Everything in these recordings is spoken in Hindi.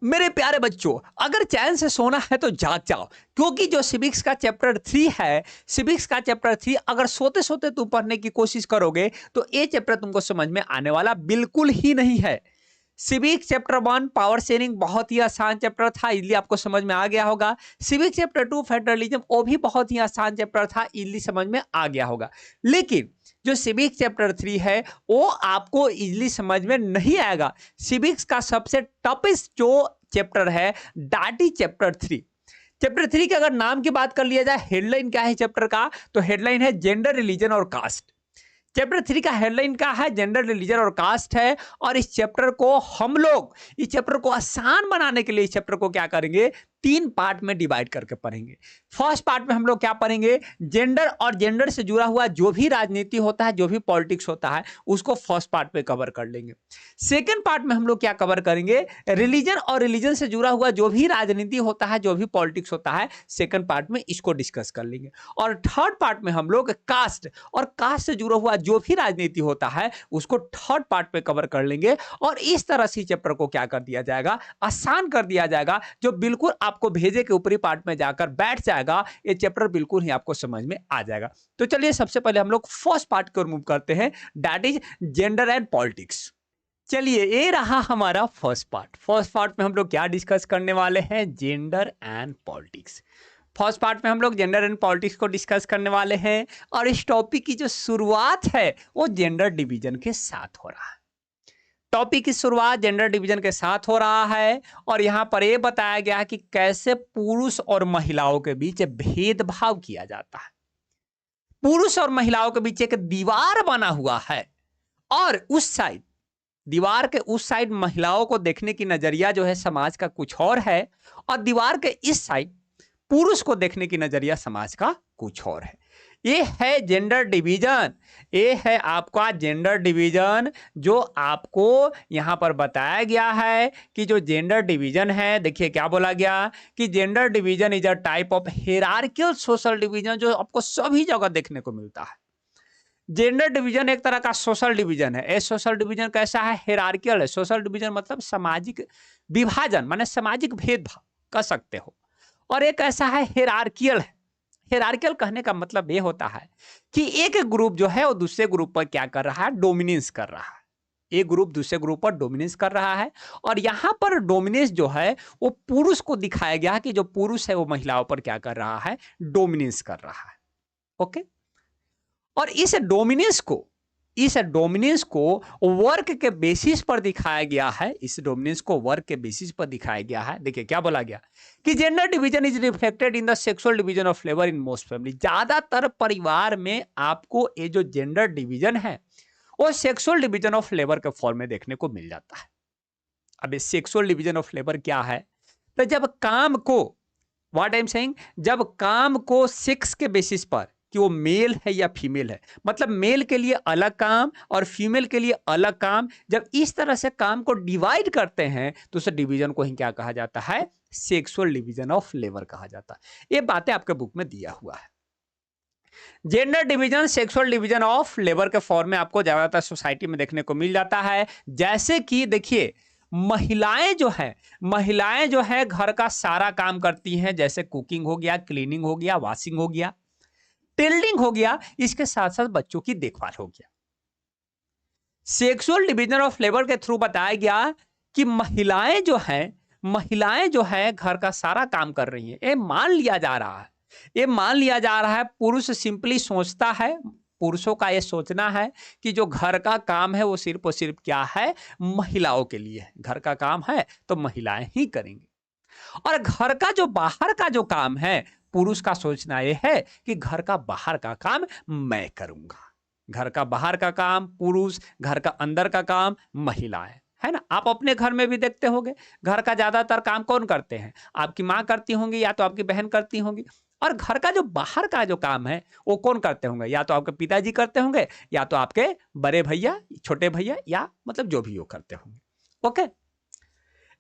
मेरे प्यारे बच्चों, अगर चैन से सोना है तो जाग जाओ, क्योंकि जो सिविक्स का चैप्टर 3 है, सिविक्स का चैप्टर 3 अगर सोते-सोते तुम पढ़ने की कोशिश करोगे, तो ये चैप्टर तुमको समझ में आने वाला बिल्कुल ही नहीं है। सिविक्स चैप्टर 1 पावर शेयरिंग बहुत ही आसान चैप्टर था, इजीली आपको समझ में आ गया होगा। सिविक्स चैप्टर 2 फेडरलिज्म वो भी बहुत ही आसान चैप्टर था, इजीली समझ में आ गया होगा। लेकिन जो सिविक्स चैप्टर 3 है, वो आपको इजीली समझ में नहीं आएगा। सिविक्स का सबसे टफेस्ट जो चैप्टर है, दैट इज चैप्टर 3। चैप्टर 3 के अगर नाम की बात कर लिया जाए, हेडलाइन क्या है चैप्टर का, तो हेडलाइन है जेंडर, रिलीजन और कास्ट। चैप्टर 3 का हेडलाइन क्या है, जेंडर, रिलीजन और कास्ट है। और इस चैप्टर को हम लोग, इस चैप्टर को आसान बनाने के लिए इस चैप्टर को क्या करेंगे, 3 पार्ट में डिवाइड करके पढ़ेंगे। फर्स्ट पार्ट में हम लोग क्या पढ़ेंगे, जेंडर और जेंडर से जुड़ा हुआ जो भी राजनीति होता है, जो भी पॉलिटिक्स होता है, उसको फर्स्ट पार्ट में कवर कर लेंगे। सेकेंड पार्ट में हम लोग क्या कवर करेंगे, रिलीजन और रिलीजन से जुड़ा हुआ जो भी राजनीति होता है, जो भी पॉलिटिक्स होता है, सेकेंड पार्ट में इसको डिस्कस कर लेंगे। और थर्ड पार्ट में हम लोग कास्ट और कास्ट से जुड़ा हुआ जो भी राजनीति होता है, उसको थर्ड पार्ट में कवर कर लेंगे। और इस तरह से चैप्टर को क्या कर दिया जाएगा, आसान कर दिया जाएगा, जो बिल्कुल आपको भेजे के ऊपरी पार्ट में जाकर बैठ जाएगा। ये चैप्टर बिल्कुल ही आपको समझ में आ जाएगा। तो चलिए सबसे पहले हम लोग फर्स्ट पार्ट को रिमूव करते हैं, that is gender and politics. चलिए ये रहा हमारा फर्स्ट पार्ट। फर्स्ट पार्ट में हम लोग क्या डिस्कस करने वाले हैं, gender and politics. First part में हम लोग जेंडर एंड पॉलिटिक्स को डिस्कस करने वाले हैं। और इस टॉपिक की जो शुरुआत है वो जेंडर डिवीजन के साथ हो रहा है। टॉपिक की शुरुआत जेंडर डिवीजन के साथ हो रहा है। और यहां पर यह बताया गया है कि कैसे पुरुष और महिलाओं के बीच भेदभाव किया जाता है। पुरुष और महिलाओं के बीच एक दीवार बना हुआ है, और उस साइड, दीवार के उस साइड महिलाओं को देखने की नजरिया जो है समाज का कुछ और है, और दीवार के इस साइड पुरुष को देखने की नजरिया समाज का कुछ और है। ये है जेंडर डिवीजन, ये है आपका जेंडर डिवीजन, जो आपको यहां पर बताया गया है कि जो जेंडर डिवीजन है, देखिए क्या बोला गया कि gender division is a type of hierarchical social division, जो आपको सभी जगह देखने को मिलता है। जेंडर डिवीजन एक तरह का सोशल डिवीजन है। ये सोशल डिवीजन कैसा है, हियरार्किकल है। सोशल डिवीजन मतलब सामाजिक विभाजन, माने सामाजिक भेदभाव कह सकते हो। और एक ऐसा है हियरार्किकल है। हियरार्किकल कहने का मतलब ये होता है कि एक ग्रुप जो है वो दूसरे ग्रुप पर क्या कर रहा है, डोमिनेंस कर रहा है। एक ग्रुप दूसरे ग्रुप पर डोमिनेंस कर रहा है। और यहां पर डोमिनेंस जो है वो पुरुष को दिखाया गया कि जो पुरुष है वो महिलाओं पर क्या कर रहा है, डोमिनेंस कर रहा है। ओके। और इस डोमिनेंस को वर्क के बेसिस पर दिखाया गया है। इस डोमिनेंस को वर्क के बेसिस पर दिखाया गया है। देखिए क्या बोला गया कि gender division is reflected in the sexual division of labour in most family. ज्यादातर परिवार में आपको ये जो जेंडर डिवीजन है वो सेक्सुअल डिवीजन ऑफ लेबर के फॉर्म में देखने को मिल जाता है। अब ये सेक्सुअल डिवीजन ऑफ लेबर क्या है, तो जब काम को, व्हाट आई एम सेइंग, जब काम को सेक्स के बेसिस पर कि वो मेल है या फीमेल है, मतलब मेल के लिए अलग काम और फीमेल के लिए अलग काम, जब इस तरह से काम को डिवाइड करते हैं तो उस डिवीजन को ही क्या कहा जाता है, सेक्सुअल डिवीजन ऑफ लेबर कहा जाता है। ये बातें आपके बुक में दिया हुआ है। Gender division sexual division of labour के फॉर्म में आपको ज्यादातर सोसाइटी में देखने को मिल जाता है। जैसे कि देखिए महिलाएं जो है घर का सारा काम करती हैं, जैसे कुकिंग हो गया, क्लीनिंग हो गया, वॉशिंग हो गया, टेल्डिंग हो गया, इसके साथ साथ बच्चों की देखभाल हो गया। सेक्सुअल डिवीजन ऑफ लेबर के थ्रू बताया गया कि महिलाएं जो है घर का सारा काम कर रही हैं। ये मान लिया जा रहा है, पुरुष सिंपली सोचता है, पुरुषों का यह सोचना है कि जो घर का काम है वो सिर्फ और सिर्फ क्या है, महिलाओं के लिए है। घर का काम है तो महिलाएं ही करेंगी। और घर का जो बाहर का जो काम है, पुरुष का सोचना यह है कि घर का बाहर का काम मैं करूंगा। घर का बाहर का काम पुरुष, घर का अंदर का काम महिलाएं, है ना। आप अपने घर में भी देखते होंगे, घर का ज्यादातर काम कौन करते हैं, आपकी माँ करती होंगी या तो आपकी बहन करती होंगी। और घर का जो बाहर का जो काम है वो कौन करते होंगे, या तो आपके पिताजी करते होंगे या तो आपके बड़े भैया, छोटे भैया, या मतलब जो भी वो करते होंगे। ओके।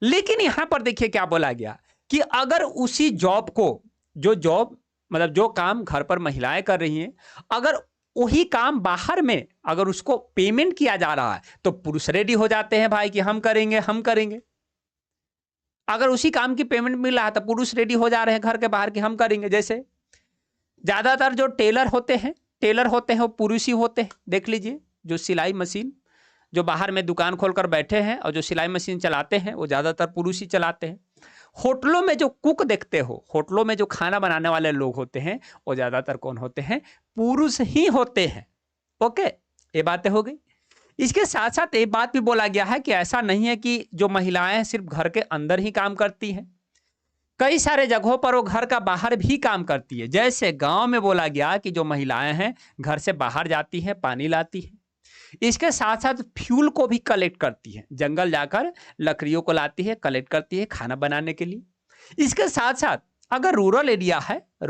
लेकिन यहां पर देखिए क्या बोला गया कि अगर उसी जॉब को, मतलब जो काम घर पर महिलाएं कर रही हैं, अगर वही काम बाहर में अगर उसको पेमेंट किया जा रहा है तो पुरुष रेडी हो जाते हैं भाई कि हम करेंगे। अगर उसी काम की पेमेंट मिल रहा है तो पुरुष रेडी हो जा रहे हैं घर के बाहर कि हम करेंगे। जैसे ज्यादातर जो टेलर होते हैं वो पुरुष ही होते हैं। देख लीजिए, जो सिलाई मशीन जो बाहर में दुकान खोलकर बैठे हैं और जो सिलाई मशीन चलाते हैं वो ज्यादातर पुरुष ही चलाते हैं। होटलों में जो कुक देखते हो, होटलों में जो खाना बनाने वाले लोग होते हैं वो ज्यादातर कौन होते हैं? पुरुष ही होते हैं। ओके, ये बातें हो गई। इसके साथ साथ एक बात भी बोला गया है कि ऐसा नहीं है कि जो महिलाएं सिर्फ घर के अंदर ही काम करती हैं, कई सारे जगहों पर वो घर का बाहर भी काम करती है। जैसे गांव में बोला गया कि जो महिलाएं हैं घर से बाहर जाती हैं, पानी लाती हैं, इसके साथ साथ फ्यूल को भी कलेक्ट करती है, जंगल जाकर लकड़ियों को लाती है, कलेक्ट करती है खाना बनाने के लिए। इसके साथ साथ अगर रूरल एरिया है तो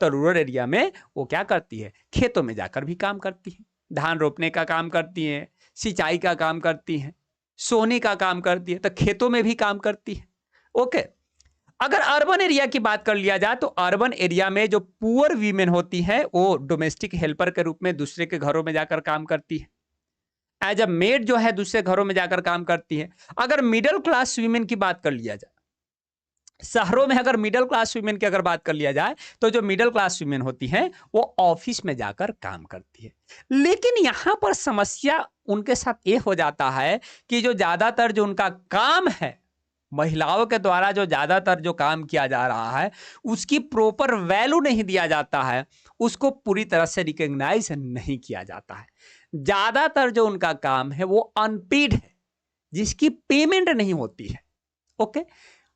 रूरल एरिया में वो क्या करती है? खेतों में जाकर भी काम करती है, धान रोपने का काम करती है, सिंचाई का काम करती है, सोने का काम करती है, तो खेतों में भी काम करती है। ओके, अगर अर्बन एरिया की बात कर लिया जाए तो अर्बन एरिया में जो पुअर वीमेन होती है वो डोमेस्टिक हेल्पर के रूप में दूसरे के घरों में जाकर काम करती है, एज अ मेड जो है दूसरे घरों में जाकर काम करती है। अगर मिडिल क्लास वीमेन की बात कर लिया जाए, शहरों में अगर मिडिल क्लास वीमेन की अगर बात कर लिया जाए तो जो मिडिल क्लास वीमेन होती हैं वो ऑफिस में जाकर काम करती है। लेकिन यहां पर समस्या उनके साथ ये हो जाता है कि जो ज्यादातर जो उनका काम है, महिलाओं के द्वारा जो ज्यादातर जो काम किया जा रहा है उसकी प्रॉपर वैल्यू नहीं दिया जाता है, उसको पूरी तरह से रिकॉग्नाइज नहीं किया जाता है। ज्यादातर जो उनका काम है वो अनपेड है, जिसकी पेमेंट नहीं होती है। ओके,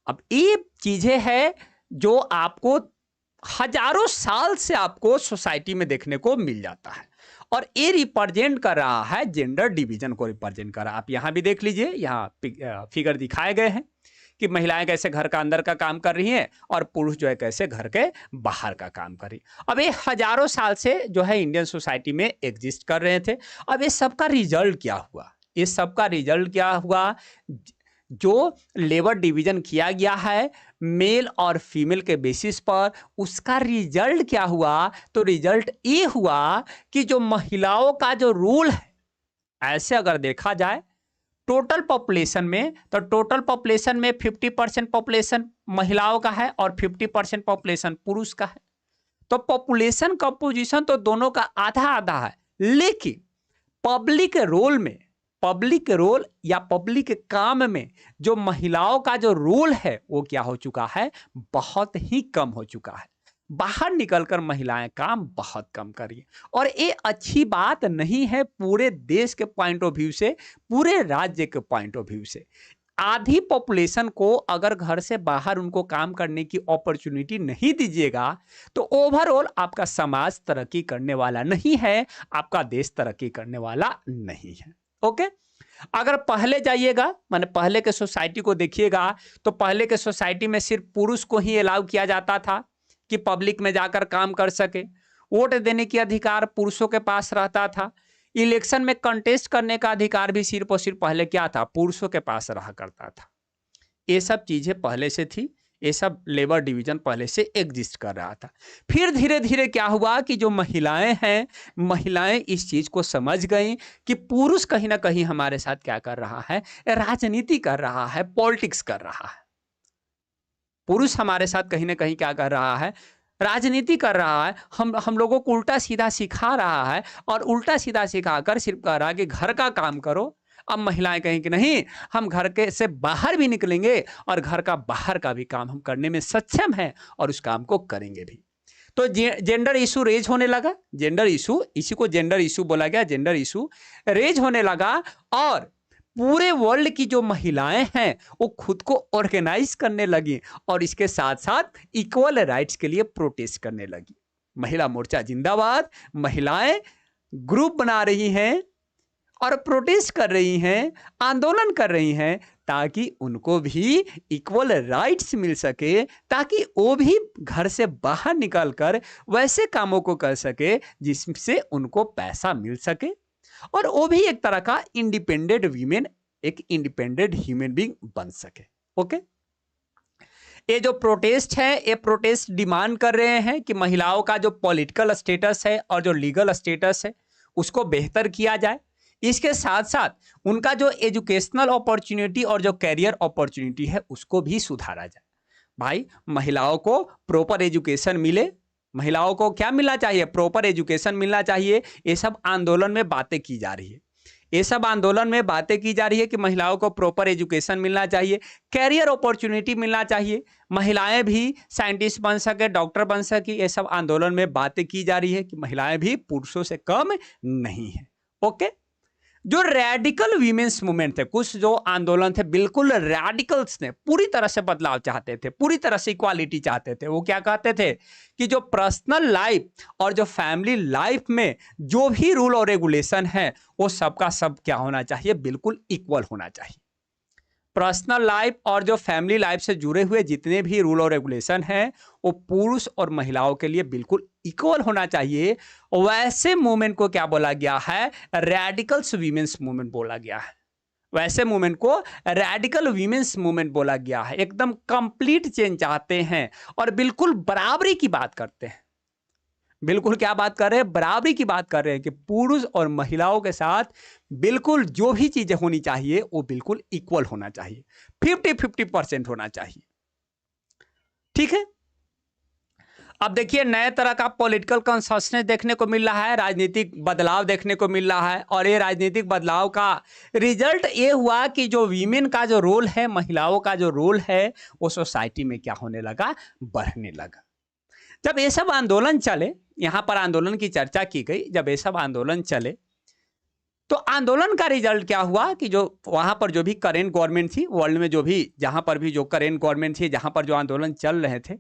अब ये चीजें हैं जो आपको हजारों साल से आपको सोसाइटी में देखने को मिल जाता है, और ये रिप्रेजेंट कर रहा है जेंडर डिवीजन को रिप्रेजेंट कर रहा है। आप यहां भी देख लीजिए, यहाँ फिगर दिखाए गए हैं कि महिलाएं कैसे घर का अंदर का काम कर रही हैं और पुरुष जो है कैसे घर के बाहर का काम कर रही। अब ये हजारों साल से जो है इंडियन सोसाइटी में एग्जिस्ट कर रहे थे। अब ये सबका रिजल्ट क्या हुआ? ये सबका रिजल्ट क्या हुआ? जो लेबर डिवीजन किया गया है मेल और फीमेल के बेसिस पर, उसका रिजल्ट क्या हुआ? तो रिजल्ट ये हुआ कि जो महिलाओं का जो रूल है, ऐसे अगर देखा जाए टोटल पॉपुलेशन में, तो टोटल पॉपुलेशन में 50% पॉपुलेशन महिलाओं का है और 50% पॉपुलेशन पुरुष का है। तो पॉपुलेशन कंपोजिशन तो दोनों का आधा आधा है, लेकिन पब्लिक रोल या पब्लिक काम में जो महिलाओं का जो रोल है वो क्या हो चुका है? बहुत ही कम हो चुका है। बाहर निकलकर महिलाएं काम बहुत कम कर रही है, और ये अच्छी बात नहीं है पूरे देश के पॉइंट ऑफ व्यू से, पूरे राज्य के पॉइंट ऑफ व्यू से। आधी पॉपुलेशन को अगर घर से बाहर उनको काम करने की अपॉर्चुनिटी नहीं दीजिएगा तो ओवरऑल आपका समाज तरक्की करने वाला नहीं है, आपका देश तरक्की करने वाला नहीं है। ओके, अगर पहले जाइएगा, माने पहले के सोसाइटी को देखिएगा, तो पहले के सोसाइटी में सिर्फ पुरुष को ही अलाउ किया जाता था कि पब्लिक में जाकर काम कर सके। वोट देने की अधिकार पुरुषों के पास रहता था। इलेक्शन में कंटेस्ट करने का अधिकार भी सिर्फ और सिर्फ पहले क्या था? पुरुषों के पास रहा करता था। ये सब चीजें पहले से थी, ये सब लेबर डिवीजन पहले से एग्जिस्ट कर रहा था। फिर धीरे धीरे क्या हुआ कि जो महिलाएं हैं, महिलाएं इस चीज को समझ गई कि पुरुष कहीं ना कहीं हमारे साथ क्या कर रहा है? राजनीति कर रहा है, पॉलिटिक्स कर रहा है। पुरुष हमारे साथ कहीं ना कहीं क्या कर रहा है? राजनीति कर रहा है। हम लोगों को उल्टा सीधा सिखा रहा है, और उल्टा सीधा सिखाकर सिर्फ कह रहा है कि घर का काम करो। अब महिलाएं कहें कि नहीं, हम घर के से बाहर भी निकलेंगे और घर का बाहर का भी काम हम करने में सक्षम हैं और उस काम को करेंगे भी। तो जेंडर इशू रेज होने लगा। जेंडर इशू, इसी को जेंडर इशू बोला गया। जेंडर इशू रेज होने लगा, और पूरे वर्ल्ड की जो महिलाएं हैं वो खुद को ऑर्गेनाइज करने लगी और इसके साथ साथ इक्वल राइट्स के लिए प्रोटेस्ट करने लगी। महिला मोर्चा जिंदाबाद, महिलाएं ग्रुप बना रही हैं और प्रोटेस्ट कर रही हैं, आंदोलन कर रही हैं, ताकि उनको भी इक्वल राइट्स मिल सके, ताकि वो भी घर से बाहर निकलकर वैसे कामों को कर सके जिससे उनको पैसा मिल सके, और वो भी एक तरह का इंडिपेंडेंट वीमेन, एक इंडिपेंडेंट ह्यूमन बीइंग बन सके। ओके, ये जो प्रोटेस्ट है, ये प्रोटेस्ट डिमांड कर रहे हैं कि महिलाओं का जो पॉलिटिकल स्टेटस है और जो लीगल स्टेटस है उसको बेहतर किया जाए। इसके साथ साथ उनका जो एजुकेशनल अपॉर्चुनिटी और जो करियर अपॉर्चुनिटी है उसको भी सुधारा जाए। भाई महिलाओं को प्रॉपर एजुकेशन मिले, महिलाओं को क्या मिलना चाहिए, प्रॉपर एजुकेशन मिलना चाहिए। ये सब आंदोलन में बातें की जा रही है, ये सब आंदोलन में बातें की जा रही है कि महिलाओं को प्रॉपर एजुकेशन मिलना चाहिए, कैरियर अपॉर्चुनिटी मिलना चाहिए, महिलाएं भी साइंटिस्ट बन सके, डॉक्टर बन सके। ये सब आंदोलन में बातें की जा रही है कि महिलाएं भी पुरुषों से कम नहीं है। ओके, जो रेडिकल वीमेंस मूवमेंट थे, कुछ जो आंदोलन थे बिल्कुल रेडिकल्स ने पूरी तरह से बदलाव चाहते थे, पूरी तरह से इक्वालिटी चाहते थे। वो क्या कहते थे कि जो पर्सनल लाइफ और जो फैमिली लाइफ में जो भी रूल और रेगुलेशन है वो सबका सब क्या होना चाहिए, बिल्कुल इक्वल होना चाहिए। पर्सनल लाइफ और जो फैमिली लाइफ से जुड़े हुए जितने भी रूल और रेगुलेशन हैं वो पुरुष और महिलाओं के लिए बिल्कुल इक्वल होना चाहिए। वैसे मूवमेंट को क्या बोला गया है, रेडिकल्स वीमेंस मूवमेंट बोला गया है। वैसे मूवमेंट को रेडिकल वीमेंस मूवमेंट बोला गया है। एकदम कंप्लीट चेंज चाहते हैं और बिल्कुल बराबरी की बात करते हैं। बिल्कुल क्या बात कर रहे हैं, बराबरी की बात कर रहे हैं कि पुरुष और महिलाओं के साथ बिल्कुल जो भी चीजें होनी चाहिए वो बिल्कुल इक्वल होना चाहिए, 50-50% होना चाहिए। ठीक है, अब देखिए नए तरह का पॉलिटिकल कॉन्शसनेस देखने को मिल रहा है, राजनीतिक बदलाव देखने को मिल रहा है। और ये राजनीतिक बदलाव का रिजल्ट ये हुआ कि जो वीमेन का जो रोल है, महिलाओं का जो रोल है वो सोसाइटी में क्या होने लगा, बढ़ने लगा। जब ये सब आंदोलन चले, यहां पर आंदोलन की चर्चा की गई, जब ये सब आंदोलन चले तो आंदोलन का रिजल्ट क्या हुआ कि जो वहां पर जो भी करेंट गवर्नमेंट थी वर्ल्ड में, जो भी जहां पर भी जो करेंट गवर्नमेंट थी, जहां पर जो आंदोलन चल रहे थे,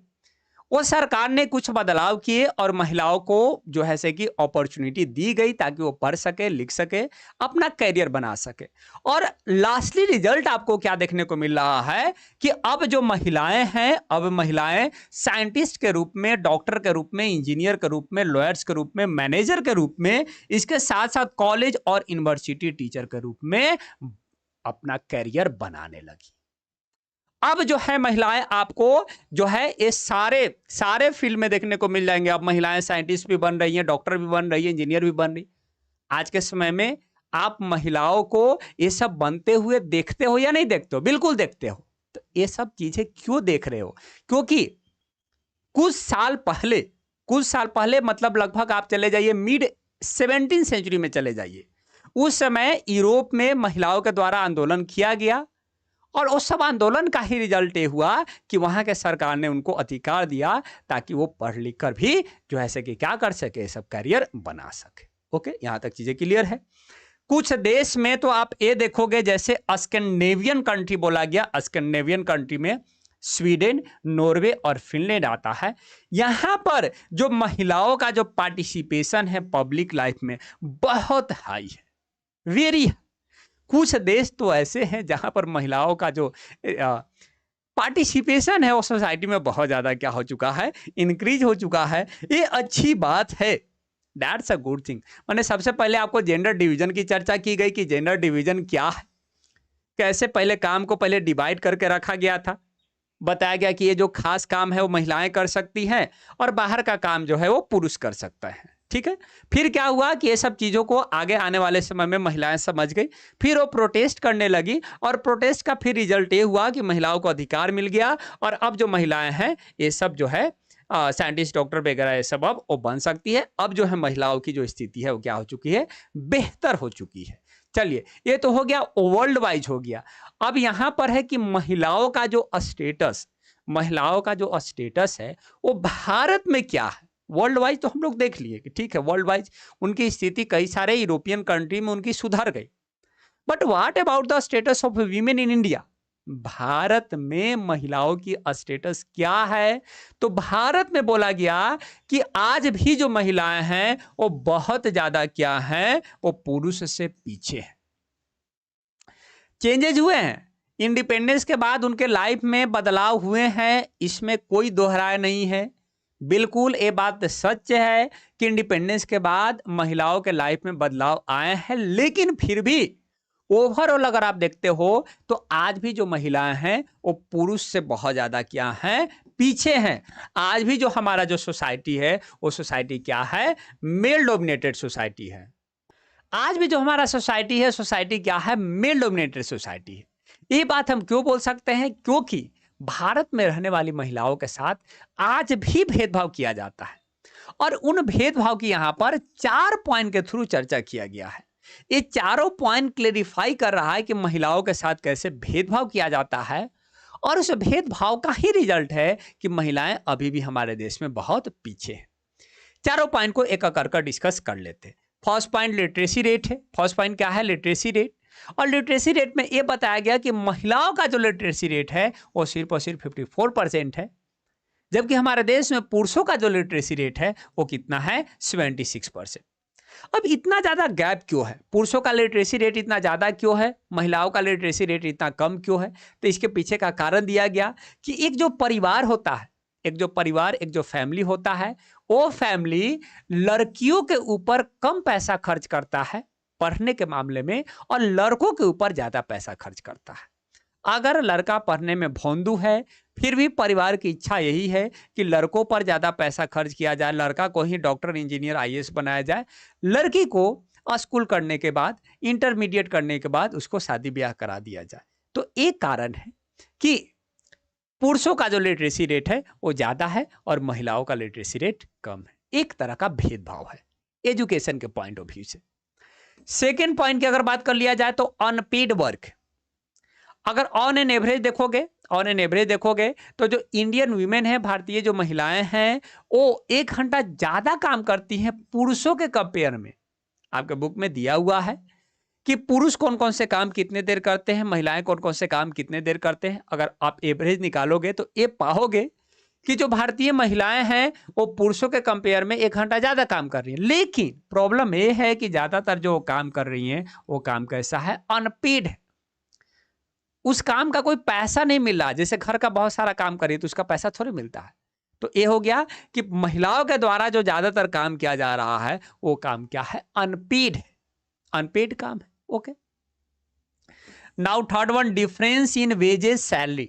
वो सरकार ने कुछ बदलाव किए और महिलाओं को जो है से कि अपॉर्चुनिटी दी गई ताकि वो पढ़ सके, लिख सके, अपना करियर बना सके। और लास्टली रिजल्ट आपको क्या देखने को मिल रहा है कि अब जो महिलाएं हैं, अब महिलाएं साइंटिस्ट के रूप में, डॉक्टर के रूप में, इंजीनियर के रूप में, लॉयर्स के रूप में, मैनेजर के रूप में, इसके साथ साथ कॉलेज और यूनिवर्सिटी टीचर के रूप में अपना करियर बनाने लगी। अब जो है महिलाएं आपको जो है ये सारे फील्ड में देखने को मिल जाएंगे। अब महिलाएं साइंटिस्ट भी बन रही हैं, डॉक्टर भी बन रही है, इंजीनियर भी बन रही। आज के समय में आप महिलाओं को ये सब बनते हुए देखते हो या नहीं देखते हो? बिल्कुल देखते हो। तो ये सब चीजें क्यों देख रहे हो? क्योंकि कुछ साल पहले मतलब लगभग आप चले जाइए मिड 17वीं सेंचुरी में चले जाइए, उस समय यूरोप में महिलाओं के द्वारा आंदोलन किया गया और उस सब आंदोलन का ही रिजल्ट ये हुआ कि वहां के सरकार ने उनको अधिकार दिया ताकि वो पढ़ लिख कर भी जो है कि क्या कर सके, सब करियर बना सके। ओके, यहां तक चीजें क्लियर है। कुछ देश में तो आप ये देखोगे जैसे स्कैंडिनेवियन कंट्री बोला गया, स्कैंडिनेवियन कंट्री में स्वीडन, नॉर्वे और फिनलैंड आता है। यहां पर जो महिलाओं का जो पार्टिसिपेशन है पब्लिक लाइफ में बहुत हाई है, वेरी। कुछ देश तो ऐसे हैं जहां पर महिलाओं का जो पार्टिसिपेशन है वो सोसाइटी में बहुत ज्यादा क्या हो चुका है, इंक्रीज हो चुका है। ये अच्छी बात है, दैट्स अ गुड थिंग। मैंने सबसे पहले आपको जेंडर डिवीजन की चर्चा की गई कि जेंडर डिवीजन क्या है, कैसे पहले काम को पहले डिवाइड करके रखा गया था। बताया गया कि ये जो खास काम है वो महिलाएं कर सकती हैं और बाहर का काम जो है वो पुरुष कर सकता है। ठीक है, फिर क्या हुआ कि ये सब चीजों को आगे आने वाले समय में महिलाएं समझ गई, फिर वो प्रोटेस्ट करने लगी और प्रोटेस्ट का फिर रिजल्ट ये हुआ कि महिलाओं को अधिकार मिल गया और अब जो महिलाएं हैं ये सब जो है साइंटिस्ट, डॉक्टर वगैरह ये सब अब वो बन सकती है। अब जो है महिलाओं की जो स्थिति है वो क्या हो चुकी है, बेहतर हो चुकी है। चलिए, ये तो हो गया, वर्ल्ड वाइज हो गया। अब यहां पर है कि महिलाओं का जो स्टेटस है वो भारत में क्या है। वर्ल्ड वाइज तो हम लोग देख लिए कि ठीक है, वर्ल्ड वाइज उनकी स्थिति कई सारे यूरोपियन कंट्री में उनकी सुधर गई, but what about the status of women in India? Bharat में महिलाओं की स्टेटस क्या है? तो भारत में बोला गया कि आज भी जो महिलाएं हैं वो बहुत ज्यादा क्या हैं, वो पुरुष से पीछे हैं। चेंजेस हुए हैं, इंडिपेंडेंस के बाद उनके लाइफ में बदलाव हुए हैं, इसमें कोई दोहराया नहीं है। बिल्कुल ये बात सच है कि इंडिपेंडेंस के बाद महिलाओं के लाइफ में बदलाव आए हैं, लेकिन फिर भी ओवरऑल अगर आप देखते हो तो आज भी जो महिलाएं हैं वो पुरुष से बहुत ज्यादा क्या हैं, पीछे हैं। आज भी जो हमारा जो सोसाइटी है वो सोसाइटी क्या है, मेल डोमिनेटेड सोसाइटी है। आज भी जो हमारा सोसाइटी है, सोसाइटी क्या है, मेल डोमिनेटेड सोसाइटी है। ये बात हम क्यों बोल सकते हैं, क्योंकि भारत में रहने वाली महिलाओं के साथ आज भी भेदभाव किया जाता है और उन भेदभाव की यहाँ पर 4 पॉइंट के थ्रू चर्चा किया गया है। ये चारों पॉइंट क्लेरिफाई कर रहा है कि महिलाओं के साथ कैसे भेदभाव किया जाता है और उस भेदभाव का ही रिजल्ट है कि महिलाएं अभी भी हमारे देश में बहुत पीछे हैं। चारों पॉइंट को एक एक करके डिस्कस कर लेते हैं। फर्स्ट पॉइंट लिटरेसी रेट है। फर्स्ट पॉइंट क्या है, लिटरेसी रेट। और लिटरेसी रेट में यह बताया गया कि महिलाओं का जो लिटरेसी रेट है वो सिर्फ और सिर्फ 54% है, जबकि हमारे देश में पुरुषों का जो लिटरेसी रेट है वो कितना है, 76%। अब इतना ज्यादा गैप क्यों है, पुरुषों का लिटरेसी रेट इतना ज्यादा क्यों है, महिलाओं का लिटरेसी रेट इतना कम क्यों है? तो इसके पीछे का कारण दिया गया कि एक जो परिवार होता है, एक जो फैमिली होता है, वो फैमिली लड़कियों के ऊपर कम पैसा खर्च करता है पढ़ने के मामले में और लड़कों के ऊपर ज्यादा पैसा खर्च करता है। अगर लड़का पढ़ने में भोंदू है, फिर भी परिवार की इच्छा यही है कि लड़कों पर ज्यादा पैसा खर्च किया जाए, लड़का को ही डॉक्टर, इंजीनियर, आईएएस बनाया जाए, लड़की को स्कूल करने के बाद, इंटरमीडिएट करने के बाद उसको शादी ब्याह करा दिया जाए। तो एक कारण है कि पुरुषों का जो लिटरेसी रेट है वो ज्यादा है और महिलाओं का लिटरेसी रेट कम है। एक तरह का भेदभाव है एजुकेशन के पॉइंट ऑफ व्यू से। सेकेंड पॉइंट की अगर बात कर लिया जाए तो अनपेड वर्क। अगर ऑन एन एवरेज देखोगे तो जो इंडियन वीमेन है, भारतीय जो महिलाएं हैं, वो 1 घंटा ज्यादा काम करती हैं पुरुषों के कंपेयर में। आपके बुक में दिया हुआ है कि पुरुष कौन कौन से काम कितने देर करते हैं, महिलाएं कौन कौन से काम कितने देर करते हैं। अगर आप एवरेज निकालोगे तो ये पाओगे कि जो भारतीय महिलाएं हैं वो पुरुषों के कंपेयर में 1 घंटा ज्यादा काम कर रही हैं। लेकिन प्रॉब्लम ये है कि ज्यादातर जो काम कर रही हैं वो काम कैसा है, अनपेड है। उस काम का कोई पैसा नहीं मिल रहा। जैसे घर का बहुत सारा काम करिए तो उसका पैसा थोड़ी मिलता है। तो ये हो गया कि महिलाओं के द्वारा जो ज्यादातर काम किया जा रहा है वो काम क्या है, अनपेड है, अनपेड काम है। Okay, now third one, difference in wages salary.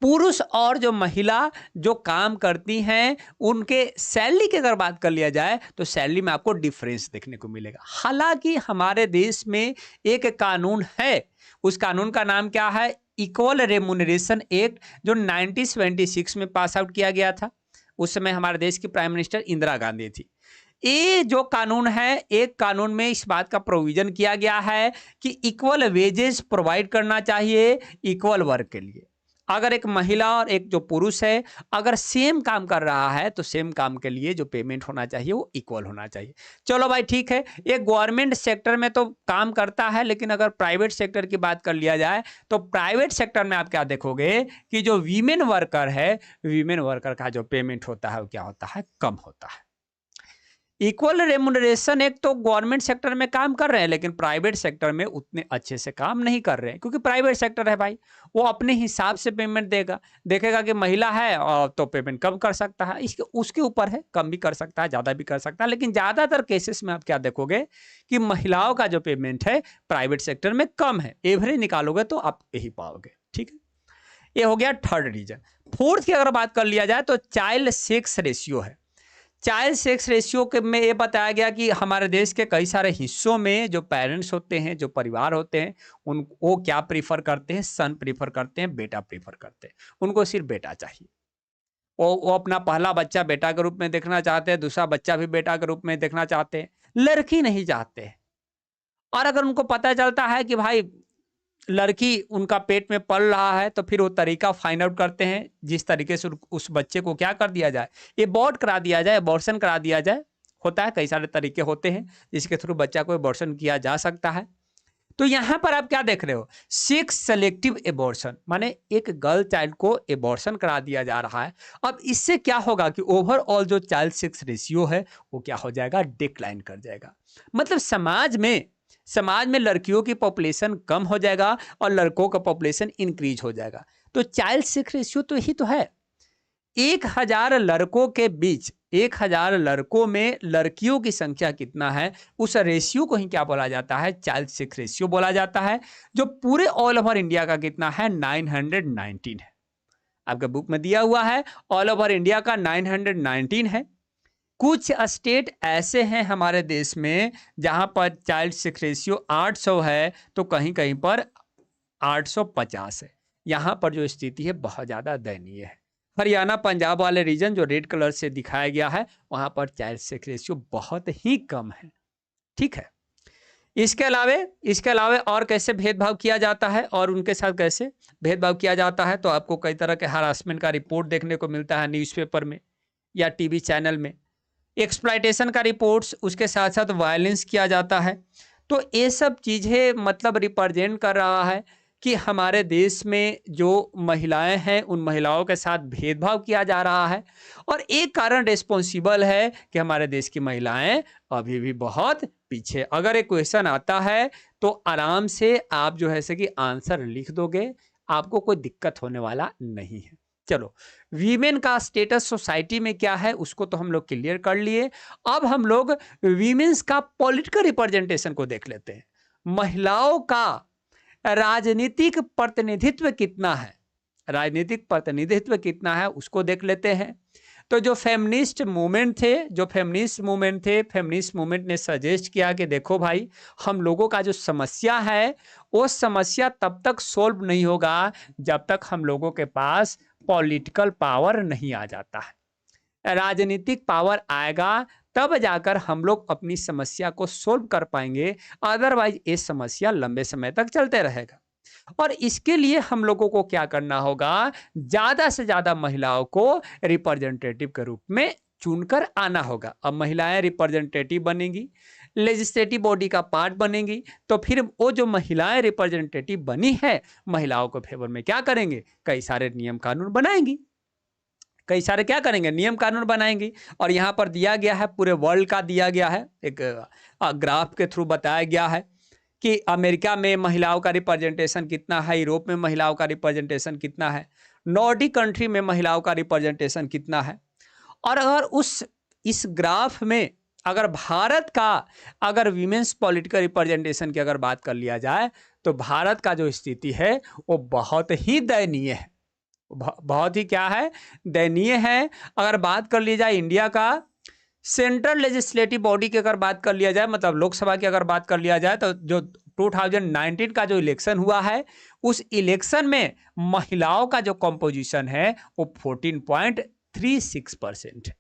पुरुष और जो महिला जो काम करती हैं उनके सैलरी की अगर बात कर लिया जाए तो सैलरी में आपको डिफरेंस देखने को मिलेगा। हालांकि हमारे देश में एक कानून है, उस कानून का नाम क्या है, इक्वल रेम्यूनरेशन एक्ट, जो 1976 में पास आउट किया गया था। उस समय हमारे देश की प्राइम मिनिस्टर इंदिरा गांधी थी। ये जो कानून है, एक कानून में इस बात का प्रोविजन किया गया है कि इक्वल वेजेस प्रोवाइड करना चाहिए इक्वल वर्क के लिए। अगर एक महिला और एक जो पुरुष है अगर सेम काम कर रहा है तो सेम काम के लिए जो पेमेंट होना चाहिए वो इक्वल होना चाहिए। चलो भाई ठीक है, ये गवर्नमेंट सेक्टर में तो काम करता है, लेकिन अगर प्राइवेट सेक्टर की बात कर लिया जाए तो प्राइवेट सेक्टर में आप क्या देखोगे कि जो वीमेन वर्कर है, वीमेन वर्कर का जो पेमेंट होता है वो क्या होता है, कम होता है। इक्वल रेम्यूनरेशन एक तो गवर्नमेंट सेक्टर में काम कर रहे हैं, लेकिन प्राइवेट सेक्टर में उतने अच्छे से काम नहीं कर रहे हैं, क्योंकि प्राइवेट सेक्टर है भाई, वो अपने हिसाब से पेमेंट देखेगा कि महिला है और तो पेमेंट कम कर सकता है, इसके उसके ऊपर है, कम भी कर सकता है, ज़्यादा भी कर सकता है। लेकिन ज़्यादातर केसेस में आप क्या देखोगे कि महिलाओं का जो पेमेंट है प्राइवेट सेक्टर में कम है। एवरेज निकालोगे तो आप यही पाओगे। ठीक है, ये हो गया थर्ड रीजन। फोर्थ की अगर बात कर लिया जाए तो चाइल्ड सेक्स रेशियो है। चाइल्ड सेक्स रेशियो के में ये बताया गया कि हमारे देश के कई सारे हिस्सों में जो पेरेंट्स होते हैं, जो परिवार होते हैं, वो क्या प्रीफर करते हैं, सन प्रीफर करते हैं, बेटा प्रीफर करते हैं। उनको सिर्फ बेटा चाहिए। वो अपना पहला बच्चा बेटा के रूप में देखना चाहते हैं, दूसरा बच्चा भी बेटा के रूप में देखना चाहते हैं, लड़की नहीं चाहते हैं। और अगर उनको पता चलता है कि भाई लड़की उनका पेट में पल रहा है तो फिर वो तरीका फाइंड आउट करते हैं जिस तरीके से उस बच्चे को क्या कर दिया जाए, एबॉर्ट करा दिया जाए, एबॉर्शन करा दिया जाए। होता है, कई सारे तरीके होते हैं जिसके थ्रू बच्चा को एबॉर्शन किया जा सकता है। तो यहां पर आप क्या देख रहे हो, सेक्स सेलेक्टिव एबॉर्शन, माने एक गर्ल चाइल्ड को एबॉर्शन करा दिया जा रहा है। अब इससे क्या होगा कि ओवरऑल जो चाइल्ड सेक्स रेशियो है वो क्या हो जाएगा, डिक्लाइन कर जाएगा। मतलब समाज में लड़कियों की पॉपुलेशन कम हो जाएगा और लड़कों का पॉपुलेशन इंक्रीज हो जाएगा। तो चाइल्ड सेक्स रेशियो तो यही तो है। 1000 लड़कों के बीच 1000 लड़कों में लड़कियों की संख्या कितना है, उस रेशियो को ही क्या बोला जाता है, चाइल्ड सेक्स रेशियो बोला जाता है, जो पूरे ऑल ओवर इंडिया का कितना है, 919 है। आपके बुक में दिया हुआ है ऑल ओवर इंडिया का 919 है। कुछ स्टेट ऐसे हैं हमारे देश में जहां पर चाइल्ड सेक्स रेशियो 800 है, तो कहीं कहीं पर 850 है। यहाँ पर जो स्थिति है बहुत ज़्यादा दयनीय है। हरियाणा पंजाब वाले रीजन जो रेड कलर से दिखाया गया है, वहाँ पर चाइल्ड सेक्स रेशियो बहुत ही कम है। ठीक है, इसके अलावे और कैसे भेदभाव किया जाता है और उनके साथ कैसे भेदभाव किया जाता है, तो आपको कई तरह के हरासमेंट का रिपोर्ट देखने को मिलता है न्यूज़पेपर में या टीवी चैनल में। एक्सप्लॉयटेशन का रिपोर्ट्स, उसके साथ साथ वायलेंस किया जाता है। तो ये सब चीज़ें मतलब रिप्रेजेंट कर रहा है कि हमारे देश में जो महिलाएं हैं उन महिलाओं के साथ भेदभाव किया जा रहा है, और एक कारण रिस्पॉन्सिबल है कि हमारे देश की महिलाएं अभी भी बहुत पीछे। अगर एक क्वेश्चन आता है तो आराम से आप जो है कि आंसर लिख दोगे, आपको कोई दिक्कत होने वाला नहीं है। चलो, वीमेन का स्टेटस सोसाइटी में क्या है उसको तो हम लोग क्लियर कर लिए। अब हम लोग वीमेन्स का पॉलिटिकल रिप्रेजेंटेशन को देख लेते हैं। महिलाओं का राजनीतिक प्रतिनिधित्व कितना है, राजनीतिक प्रतिनिधित्व कितना है उसको देख लेते हैं। तो जो फेमिनिस्ट मूवमेंट थे, फेमिनिस्ट मूवमेंट ने सजेस्ट किया कि देखो भाई, हम लोगों का जो समस्या है वो समस्या तब तक सॉल्व नहीं होगा जब तक हम लोगों के पास पॉलिटिकल पावर नहीं आ जाता है। राजनीतिक पावर आएगा तब जाकर हम लोग अपनी समस्या को सॉल्व कर पाएंगे, अदरवाइज ये समस्या लंबे समय तक चलते रहेगा। और इसके लिए हम लोगों को क्या करना होगा, ज्यादा से ज्यादा महिलाओं को रिप्रेजेंटेटिव के रूप में चुनकर आना होगा। अब महिलाएं रिप्रेजेंटेटिव बनेंगी, लेजिस्लेटिव बॉडी का पार्ट बनेंगी, तो फिर वो जो महिलाएं रिप्रेजेंटेटिव बनी है, महिलाओं के फेवर में क्या करेंगे, कई सारे नियम कानून बनाएंगी, कई सारे क्या करेंगे, नियम कानून बनाएंगी। और यहाँ पर दिया गया है, पूरे वर्ल्ड का दिया गया है, एक ग्राफ के थ्रू बताया गया है कि अमेरिका में महिलाओं का रिप्रेजेंटेशन कितना है, यूरोप में महिलाओं का रिप्रेजेंटेशन कितना है, नॉर्डिक कंट्री में महिलाओं का रिप्रेजेंटेशन कितना है। और अगर इस ग्राफ में अगर भारत का अगर वीमेंस पॉलिटिकल रिप्रेजेंटेशन की अगर बात कर लिया जाए, तो भारत का जो स्थिति है वो बहुत ही दयनीय है, बहुत ही क्या है, दयनीय है। अगर बात कर ली जाए इंडिया का सेंट्रल लेजिस्लेटिव बॉडी की अगर बात कर लिया जाए, मतलब लोकसभा की अगर बात कर लिया जाए, तो जो 2019 का जो इलेक्शन हुआ है, उस इलेक्शन में महिलाओं का जो कंपोजिशन है वो 14.36% है।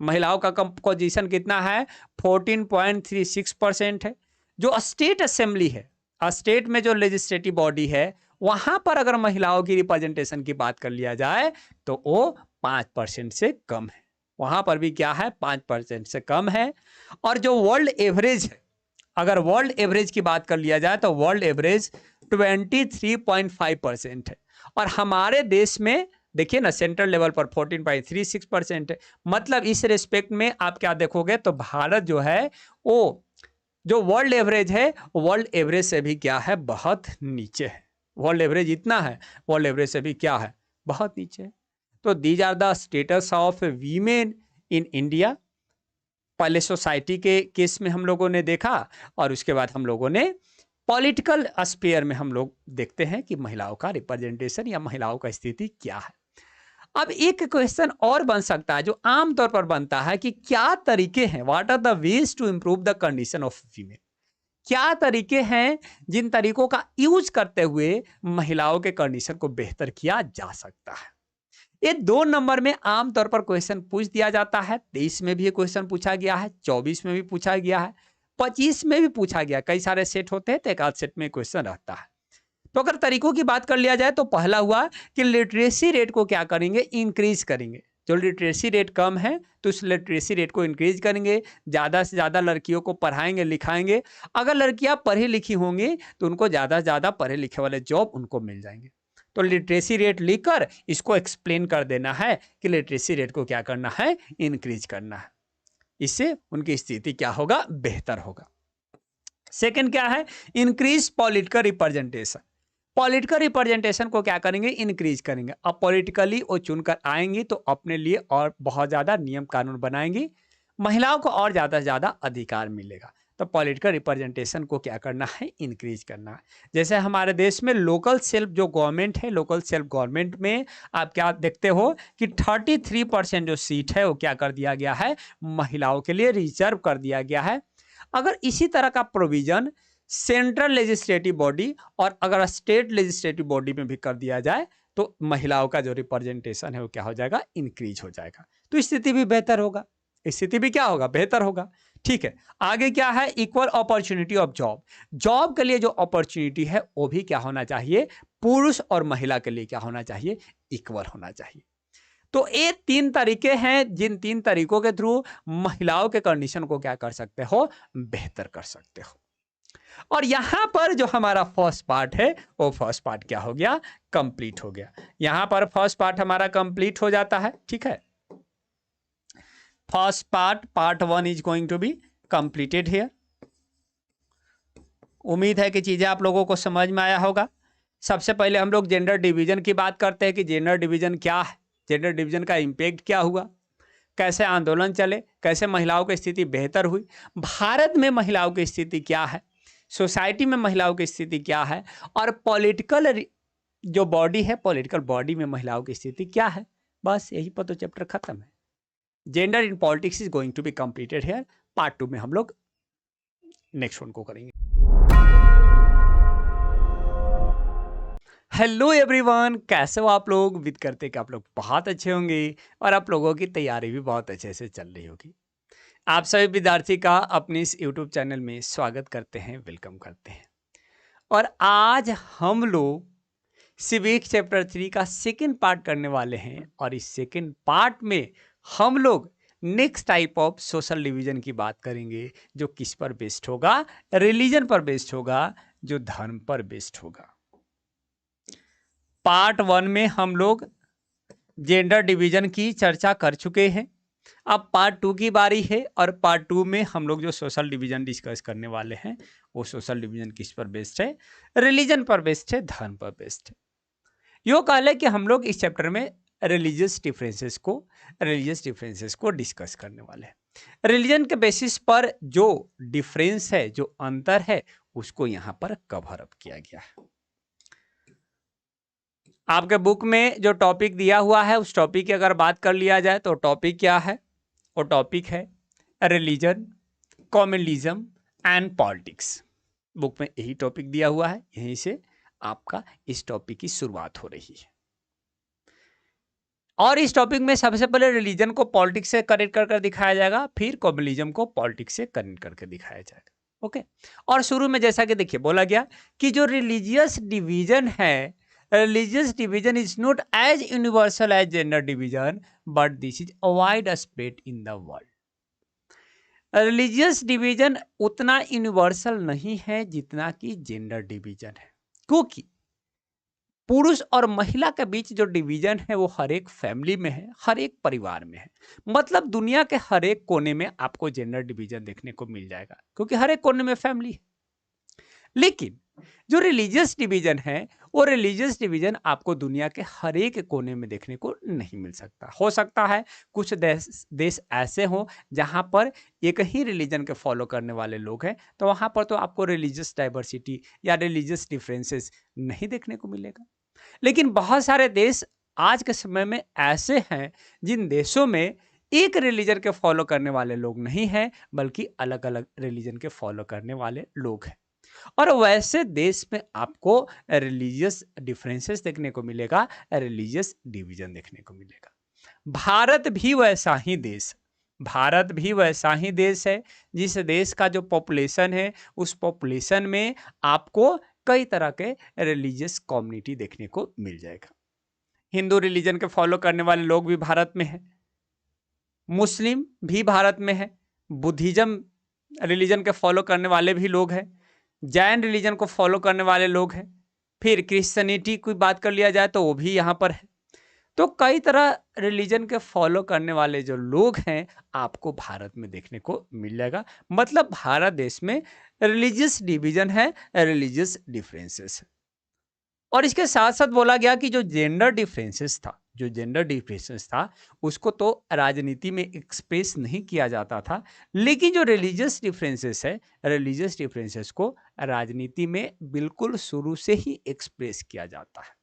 महिलाओं का कंपोजिशन कितना है, 14.36% है। जो स्टेट असेंबली है, स्टेट में जो लेजिस्लेटिव बॉडी है, वहां पर अगर महिलाओं की रिप्रेजेंटेशन की बात कर लिया जाए तो वो 5% से कम है, वहां पर भी क्या है, 5% से कम है। और जो वर्ल्ड एवरेज है, अगर वर्ल्ड एवरेज की बात कर लिया जाए तो वर्ल्ड एवरेज 23.5% है। और हमारे देश में देखिए ना, सेंट्रल लेवल पर 14.36% है। मतलब इस रिस्पेक्ट में आप क्या देखोगे, तो भारत जो है वो जो वर्ल्ड एवरेज है, वर्ल्ड एवरेज से भी क्या है, बहुत नीचे है। वर्ल्ड एवरेज इतना है, वर्ल्ड एवरेज से भी क्या है, बहुत नीचे है। तो these are the status of women in India. पहले सोसाइटी के केस में हम लोगों ने देखा, और उसके बाद हम लोगों ने पॉलिटिकल स्फीयर में हम लोग देखते हैं कि महिलाओं का रिप्रेजेंटेशन या महिलाओं का स्थिति क्या है। अब एक क्वेश्चन और बन सकता है जो आमतौर पर बनता है कि क्या तरीके हैं, what are the ways to improve the condition of women, क्या तरीके हैं जिन तरीकों का यूज करते हुए महिलाओं के कंडीशन को बेहतर किया जा सकता है। ये 2 नंबर में आमतौर पर क्वेश्चन पूछ दिया जाता है। 23 में भी क्वेश्चन पूछा गया है, 24 में भी पूछा गया है, 25 में भी पूछा गया। कई सारे सेट होते हैं तो एक आध सेट में क्वेश्चन रहता है। तो अगर तरीकों की बात कर लिया जाए तो पहला हुआ कि लिटरेसी रेट को क्या करेंगे, इंक्रीज करेंगे। जो लिटरेसी रेट कम है तो उस लिटरेसी रेट को इंक्रीज करेंगे, ज़्यादा से ज़्यादा लड़कियों को पढ़ाएंगे लिखाएंगे। अगर लड़कियां पढ़ी लिखी होंगी तो उनको ज़्यादा से ज़्यादा पढ़े लिखे वाले जॉब उनको मिल जाएंगे। तो लिटरेसी रेट लिखकर इसको एक्सप्लेन कर देना है कि लिटरेसी रेट को क्या करना है, इंक्रीज करना है। इससे उनकी स्थिति क्या होगा, बेहतर होगा। सेकंड क्या है, increase political representation. Political representation को क्या करेंगे, इंक्रीज करेंगे। अब पॉलिटिकली वो चुनकर आएंगी तो अपने लिए और बहुत ज़्यादा नियम कानून बनाएंगी, महिलाओं को और ज़्यादा से ज़्यादा अधिकार मिलेगा। तो पॉलिटिकल रिप्रेजेंटेशन को क्या करना है, इंक्रीज करना है। जैसे हमारे देश में लोकल सेल्फ जो गवर्नमेंट है, लोकल सेल्फ गवर्नमेंट में आप क्या देखते हो कि 33% जो सीट है वो क्या कर दिया गया है, महिलाओं के लिए रिजर्व कर दिया गया है। अगर इसी तरह का प्रोविजन सेंट्रल लेजिस्लेटिव बॉडी और अगर स्टेट लेजिस्लेटिव बॉडी में भी कर दिया जाए तो महिलाओं का जो रिप्रेजेंटेशन है वो क्या हो जाएगा, इंक्रीज हो जाएगा। तो स्थिति भी बेहतर होगा, स्थिति भी क्या होगा, बेहतर होगा। ठीक है, आगे क्या है, equal opportunity of job. Job के लिए जो अपॉर्चुनिटी है वो भी क्या होना चाहिए, पुरुष और महिला के लिए क्या होना चाहिए, इक्वल होना चाहिए। तो ये 3 तरीके हैं जिन 3 तरीकों के थ्रू महिलाओं के कंडीशन को क्या कर सकते हो, बेहतर कर सकते हो। और यहां पर जो हमारा फर्स्ट पार्ट है वो फर्स्ट पार्ट क्या हो गया, कंप्लीट हो गया। यहां पर फर्स्ट पार्ट हमारा कंप्लीट हो जाता है। ठीक है, first part 1 is going to be completed here. उम्मीद है कि चीजें आप लोगों को समझ में आया होगा। सबसे पहले हम लोग जेंडर डिवीजन की बात करते हैं कि जेंडर डिवीजन क्या है, जेंडर डिवीजन का इम्पैक्ट क्या हुआ, कैसे आंदोलन चले, कैसे महिलाओं की स्थिति बेहतर हुई, भारत में महिलाओं की स्थिति क्या है, सोसाइटी में महिलाओं की स्थिति क्या है, और पॉलिटिकल जो बॉडी है, पॉलिटिकल बॉडी में महिलाओं की स्थिति क्या है। बस यही पर तो चैप्टर खत्म है। Gender in politics is going to be completed here. Part 2 में हम लोग नेक्स्ट वन को करेंगे। हेलो एवरीवन, कैसे हो आप लोग? उम्मीद करते कि आप लोग बहुत अच्छे होंगे और आप लोगों की तैयारी भी बहुत अच्छे से चल रही होगी। आप सभी विद्यार्थी का अपने इस यूट्यूब चैनल में स्वागत करते हैं, वेलकम करते हैं। और आज हम लोग सिविक चैप्टर 3 का सेकंड पार्ट करने वाले हैं और इस सेकंड पार्ट में हम लोग next type of social division की बात करेंगे, जो किस पर बेस्ड होगा, रिलीजन पर बेस्ड होगा, जो धर्म पर बेस्ड होगा। पार्ट 1 में हम लोग जेंडर डिवीजन की चर्चा कर चुके हैं। अब पार्ट 2 की बारी है और पार्ट 2 में हम लोग जो सोशल डिवीजन डिस्कस करने वाले हैं वो सोशल डिवीजन किस पर बेस्ड है, रिलीजन पर बेस्ड है, धर्म पर बेस्ड है। यो कह ले कि हम लोग इस चैप्टर में रिलीजियस डिफरेंसेस को डिस्कस करने वाले हैं। रिलीजन के बेसिस पर जो डिफरेंस है, जो अंतर है, उसको यहाँ पर कवर अप किया गया है। आपके बुक में जो टॉपिक दिया हुआ है उस टॉपिक की अगर बात कर लिया जाए तो टॉपिक क्या है, वो टॉपिक है religion, communalism and politics. Book में यही टॉपिक दिया हुआ है, यहीं से आपका इस टॉपिक की शुरुआत हो रही है। और इस टॉपिक में सबसे पहले रिलीजन को पॉलिटिक्स से कनेक्ट कर दिखाया जाएगा, फिर कम्युनलिज्म को पॉलिटिक्स से कनेक्ट करके दिखाया जाएगा। ओके, और शुरू में जैसा कि देखिए बोला गया कि जो रिलीजियस डिवीजन है, religious division is not as universal as gender division, but this is a wide spread in the world. Religious division उतना यूनिवर्सल नहीं है जितना कि जेंडर डिवीजन है, क्योंकि पुरुष और महिला के बीच जो डिवीजन है वो हर एक फैमिली में है, हर एक परिवार में है। मतलब दुनिया के हर एक कोने में आपको जेंडर डिवीजन देखने को मिल जाएगा, क्योंकि हर एक कोने में फैमिली है। लेकिन जो रिलीजियस डिवीजन है वो रिलीजियस डिवीजन आपको दुनिया के हर एक कोने में देखने को नहीं मिल सकता। हो सकता है कुछ देश ऐसे हों जहां पर एक ही रिलीजन के फॉलो करने वाले लोग हैं, तो वहां पर तो आपको रिलीजियस डाइवर्सिटी या रिलीजियस डिफरेंसेस नहीं देखने को मिलेगा। लेकिन बहुत सारे देश आज के समय में ऐसे हैं जिन देशों में एक रिलीजन के फॉलो करने वाले लोग नहीं हैं, बल्कि अलग अलग रिलीजन के फॉलो करने वाले लोग हैं। और वैसे देश में आपको रिलीजियस डिफरेंसेस देखने को मिलेगा, रिलीजियस डिवीजन देखने को मिलेगा। भारत भी वैसा ही देश है जिस देश का जो पॉपुलेशन है उस पॉपुलेशन में आपको कई तरह के रिलीजियस कम्युनिटी देखने को मिल जाएगा। हिंदू रिलीजन के फॉलो करने वाले लोग भी भारत में है, मुस्लिम भी भारत में है, बुद्धिज्म रिलीजन के फॉलो करने वाले भी लोग हैं, जैन रिलीजन को फॉलो करने वाले लोग हैं, फिर क्रिश्चियनिटी की बात कर लिया जाए तो वो भी यहाँ पर है। तो कई तरह रिलीजन के फॉलो करने वाले जो लोग हैं आपको भारत में देखने को मिल जाएगा। मतलब भारत देश में रिलीजियस डिवीजन है, रिलीजियस डिफरेंसेस है। और इसके साथ साथ बोला गया कि जो जेंडर डिफरेंसेस था, जो जेंडर डिफरेंसेस था उसको तो राजनीति में एक्सप्रेस नहीं किया जाता था, लेकिन जो रिलीजियस डिफरेंसेस है, रिलीजियस डिफरेंसेस को राजनीति में बिल्कुल शुरू से ही एक्सप्रेस किया जाता है।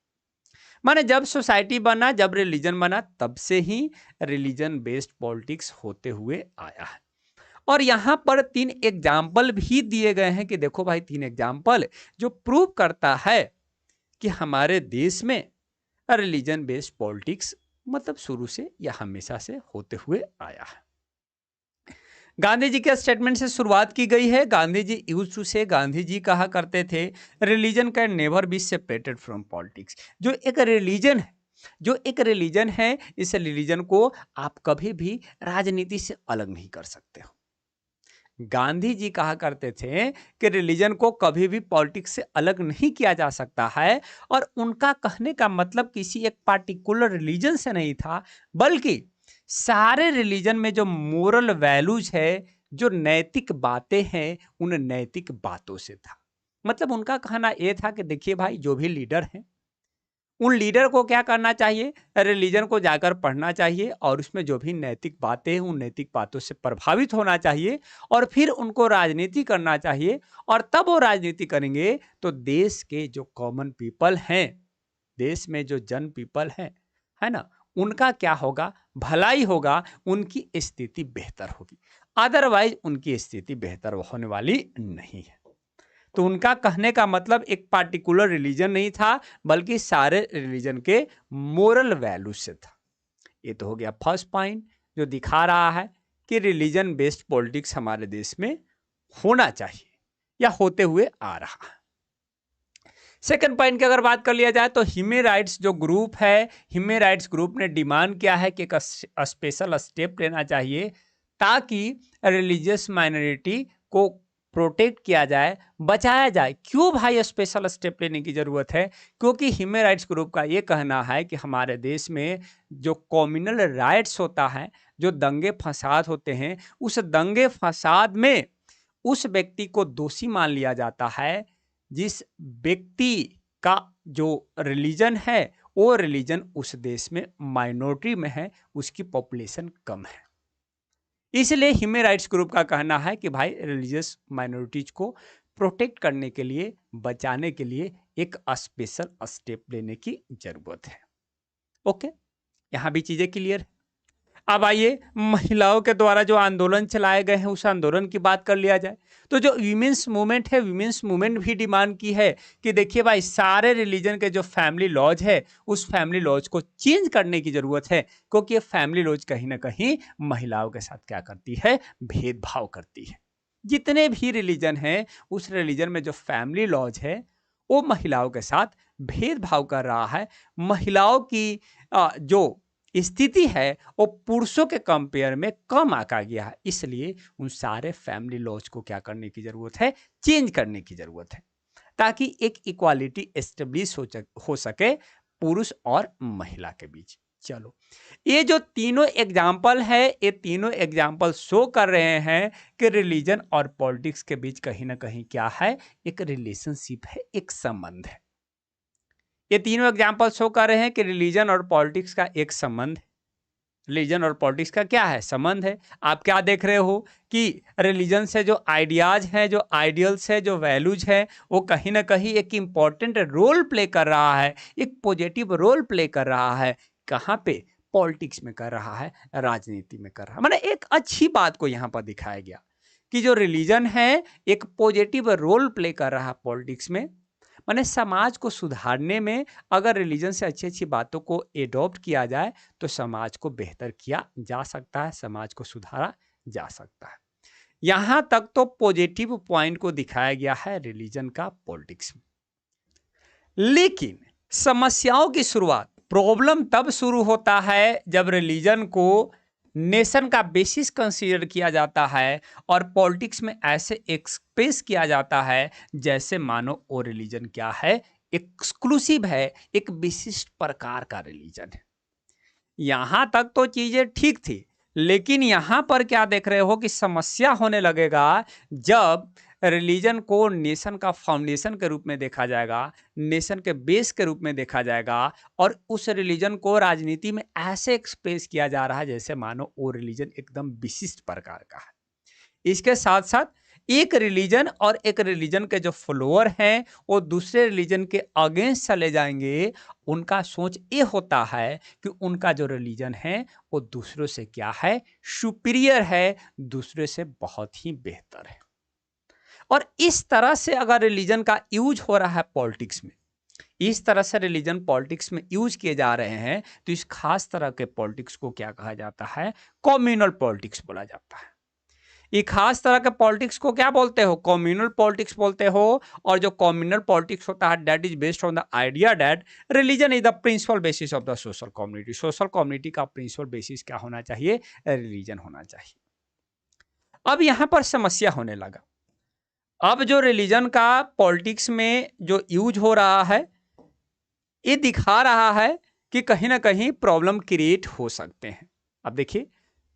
माने जब सोसाइटी बना, जब रिलीजन बना, तब से ही रिलीजन बेस्ड पॉलिटिक्स होते हुए आया है। और यहाँ पर 3 एग्जाम्पल भी दिए गए हैं कि देखो भाई 3 एग्जाम्पल जो प्रूव करता है कि हमारे देश में रिलीजन बेस्ड पॉलिटिक्स मतलब शुरू से या हमेशा से होते हुए आया है। गांधी जी के स्टेटमेंट से शुरुआत की गई है। गांधी जी यूज्ड टू से, गांधी जी कहा करते थे, religion can never be separated from politics. जो एक रिलीजन है, इस रिलीजन को आप कभी भी राजनीति से अलग नहीं कर सकते हो। गांधी जी कहा करते थे कि रिलीजन को कभी भी पॉलिटिक्स से अलग नहीं किया जा सकता है, और उनका कहने का मतलब किसी एक पार्टिकुलर रिलीजन से नहीं था, बल्कि सारे रिलीजन में जो मोरल वैल्यूज है, जो नैतिक बातें हैं, उन नैतिक बातों से था। मतलब उनका कहना यह था कि देखिए भाई, जो भी लीडर हैं, उन लीडर को क्या करना चाहिए, रिलीजन को जाकर पढ़ना चाहिए और उसमें जो भी नैतिक बातें हैं उन नैतिक बातों से प्रभावित होना चाहिए, और फिर उनको राजनीति करना चाहिए। और तब वो राजनीति करेंगे तो देश के जो कॉमन पीपल हैं, देश में जो जन पीपल हैं, है ना, उनका क्या होगा, भलाई होगा, उनकी स्थिति बेहतर होगी। अदरवाइज उनकी स्थिति बेहतर होने वाली नहीं है। तो उनका कहने का मतलब एक पार्टिकुलर रिलीजन नहीं था, बल्कि सारे रिलीजन के मोरल वैल्यू से था। ये तो हो गया फर्स्ट पॉइंट, जो दिखा रहा है कि रिलीजन बेस्ड पॉलिटिक्स हमारे देश में होना चाहिए या होते हुए आ रहा है। सेकंड पॉइंट की अगर बात कर लिया जाए तो ह्यूमन राइट्स जो ग्रुप है, ह्यूमन राइट्स ग्रुप ने डिमांड किया है कि एक स्पेशल स्टेप लेना चाहिए ताकि रिलीजियस माइनॉरिटी को प्रोटेक्ट किया जाए, बचाया जाए। क्यों भाई स्पेशल स्टेप लेने की जरूरत है? क्योंकि ह्यूमन राइट्स ग्रुप का ये कहना है कि हमारे देश में जो कम्युनल राइट्स होता है, जो दंगे फसाद होते हैं, उस दंगे फसाद में उस व्यक्ति को दोषी मान लिया जाता है जिस व्यक्ति का जो रिलीजन है, वो रिलीजन उस देश में माइनॉरिटी में है, उसकी पॉपुलेशन कम है। इसलिए ह्यूमन राइट्स ग्रुप का कहना है कि भाई रिलीजियस माइनॉरिटीज को प्रोटेक्ट करने के लिए, बचाने के लिए एक स्पेशल स्टेप लेने की जरूरत है। ओके, यहां भी चीजें क्लियर है। अब आइए महिलाओं के द्वारा जो आंदोलन चलाए गए हैं उस आंदोलन की बात कर लिया जाए। तो जो वीमेंस मूवमेंट है, वीमेंस मूवमेंट भी डिमांड की है कि देखिए भाई, सारे रिलीजन के जो फैमिली लॉज है, उस फैमिली लॉज को चेंज करने की जरूरत है, क्योंकि ये फैमिली लॉज कहीं ना कहीं महिलाओं के साथ क्या करती है, भेदभाव करती है। जितने भी रिलीजन है, उस रिलीजन में जो फैमिली लॉज है वो महिलाओं के साथ भेदभाव कर रहा है। महिलाओं की जो स्थिति है वो पुरुषों के कंपेयर में कम आका गया है। इसलिए उन सारे फैमिली लॉज को क्या करने की जरूरत है, चेंज करने की जरूरत है, ताकि एक इक्वालिटी एस्टेब्लिश हो सके पुरुष और महिला के बीच। चलो, ये जो तीनों एग्जाम्पल है, ये तीनों एग्जाम्पल शो कर रहे हैं कि रिलीजन और पॉलिटिक्स के बीच कहीं ना कहीं क्या है, एक रिलेशनशिप है, एक संबंध है। ये तीनों एग्जाम्पल शो कर रहे हैं कि रिलीजन और पॉलिटिक्स का एक संबंध है। रिलीजन और पॉलिटिक्स का क्या है, संबंध है। आप क्या देख रहे हो कि रिलीजन से जो आइडियाज हैं, जो आइडियल्स है, जो वैल्यूज है, वो कहीं ना कहीं एक इम्पॉर्टेंट रोल प्ले कर रहा है, एक पॉजिटिव रोल प्ले कर रहा है। कहाँ पे? पॉलिटिक्स में कर रहा है, राजनीति में कर रहा है। माने एक अच्छी बात को यहाँ पर दिखाया गया कि जो रिलीजन है एक पॉजिटिव रोल प्ले कर रहा है पॉलिटिक्स में। माने समाज को सुधारने में अगर रिलीजन से अच्छी अच्छी बातों को एडॉप्ट किया जाए तो समाज को बेहतर किया जा सकता है, समाज को सुधारा जा सकता है। यहां तक तो पॉजिटिव पॉइंट को दिखाया गया है रिलीजन का पॉलिटिक्स में। लेकिन समस्याओं की शुरुआत, प्रॉब्लम तब शुरू होता है जब रिलीजन को नेशन का बेसिस कंसीडर किया जाता है और पॉलिटिक्स में ऐसे एक्सप्रेस किया जाता है जैसे मानो वो रिलीजन क्या है, एक्सक्लूसिव है, एक विशिष्ट प्रकार का रिलीजन है। यहां तक तो चीजें ठीक थी, लेकिन यहां पर क्या देख रहे हो कि समस्या होने लगेगा जब रिलीजन को नेशन का फाउंडेशन के रूप में देखा जाएगा, नेशन के बेस के रूप में देखा जाएगा, और उस रिलीजन को राजनीति में ऐसे एक्सप्रेस किया जा रहा है जैसे मानो वो रिलीजन एकदम विशिष्ट प्रकार का है। इसके साथ साथ एक रिलीजन और एक रिलीजन के जो फॉलोअर हैं वो दूसरे रिलीजन के अगेंस्ट चले जाएंगे। उनका सोच ये होता है कि उनका जो रिलीजन है वो दूसरों से क्या है, सुपीरियर है, दूसरे से बहुत ही बेहतर है। और इस तरह से अगर रिलीजन का यूज हो रहा है पॉलिटिक्स में, इस तरह से रिलीजन पॉलिटिक्स में यूज किए जा रहे हैं, तो इस खास तरह के पॉलिटिक्स को क्या कहा जाता है, कम्युनल पॉलिटिक्स बोला जाता है। ये खास तरह के पॉलिटिक्स को क्या बोलते हो, कम्युनल पॉलिटिक्स बोलते हो। और जो कम्युनल पॉलिटिक्स होता है that is based on the idea that religion is the principal basis of the social community. Social community का प्रिंसिपल बेसिस क्या होना चाहिए, रिलीजन होना चाहिए। अब यहां पर समस्या होने लगा। अब जो रिलीजन का पॉलिटिक्स में जो यूज हो रहा है, ये दिखा रहा है कि कहीं ना कहीं प्रॉब्लम क्रिएट हो सकते हैं। अब देखिए,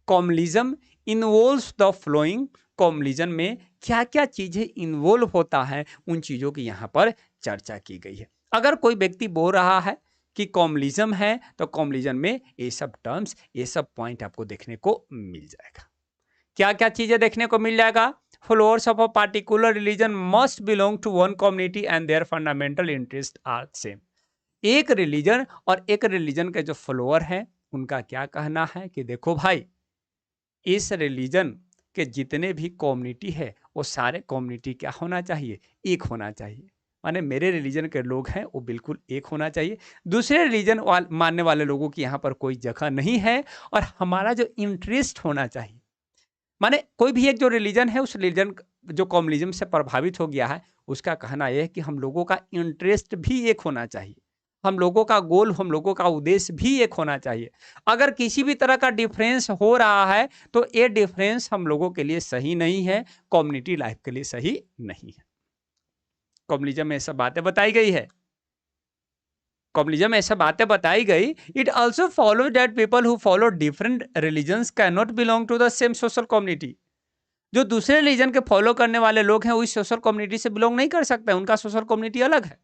communism involves the flowing. Communism में क्या क्या चीजें इन्वॉल्व होता है, उन चीजों की यहां पर चर्चा की गई है। अगर कोई व्यक्ति बोल रहा है कि कम्युनिज्म है, तो कम्युनिज्म में ये सब टर्म्स, ये सब पॉइंट आपको देखने को मिल जाएगा। क्या क्या चीजें देखने को मिल जाएगा, followers of a particular religion must belong to one community and their fundamental interests are same। एक रिलीजन और एक रिलीजन के जो फॉलोअर हैं उनका क्या कहना है कि देखो भाई, इस रिलीजन के जितने भी कम्युनिटी है वो सारे कम्युनिटी क्या होना चाहिए, एक होना चाहिए। माने मेरे रिलीजन के लोग हैं वो बिल्कुल एक होना चाहिए, दूसरे रिलीजन मानने वाले लोगों की यहाँ पर कोई जगह नहीं है। और हमारा जो इंटरेस्ट होना चाहिए, माने कोई भी एक जो रिलीजन है, उस रिलीजन जो कम्युनिज्म से प्रभावित हो गया है, उसका कहना यह है कि हम लोगों का इंटरेस्ट भी एक होना चाहिए, हम लोगों का गोल, हम लोगों का उद्देश्य भी एक होना चाहिए। अगर किसी भी तरह का डिफरेंस हो रहा है तो ये डिफरेंस हम लोगों के लिए सही नहीं है, कम्युनिटी लाइफ के लिए सही नहीं है। कम्युनिज्म में सब बातें बताई गई है, कम्युनिज्म में ऐसा बातें बताई गई। It also follow that people who follow different religions can not belong to the same social community. जो दूसरे रिलीजन के फॉलो करने वाले लोग हैं, उस सोशल कम्युनिटी से बिलोंग नहीं कर सकते, उनका सोशल कम्युनिटी अलग है,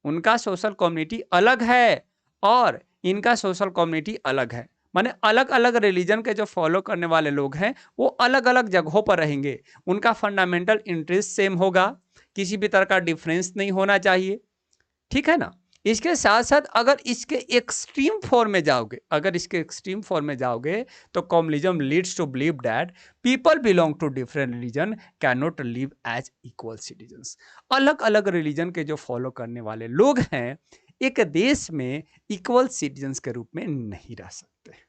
उनका सोशल कम्युनिटी अलग है और इनका सोशल कम्युनिटी अलग है। माने अलग अलग रिलीजन के जो फॉलो करने वाले लोग हैं वो अलग अलग जगहों पर रहेंगे, उनका फंडामेंटल इंटरेस्ट सेम होगा, किसी भी तरह का डिफरेंस नहीं होना चाहिए, ठीक है ना। इसके साथ साथ अगर इसके एक्सट्रीम फॉर्म में जाओगे, अगर इसके एक्सट्रीम फॉर्म में जाओगे तो communism leads to believe that people belong to different religion can not live as equal citizens. अलग अलग रिलीजन के जो फॉलो करने वाले लोग हैं एक देश में इक्वल सिटीजन्स के रूप में नहीं रह सकते।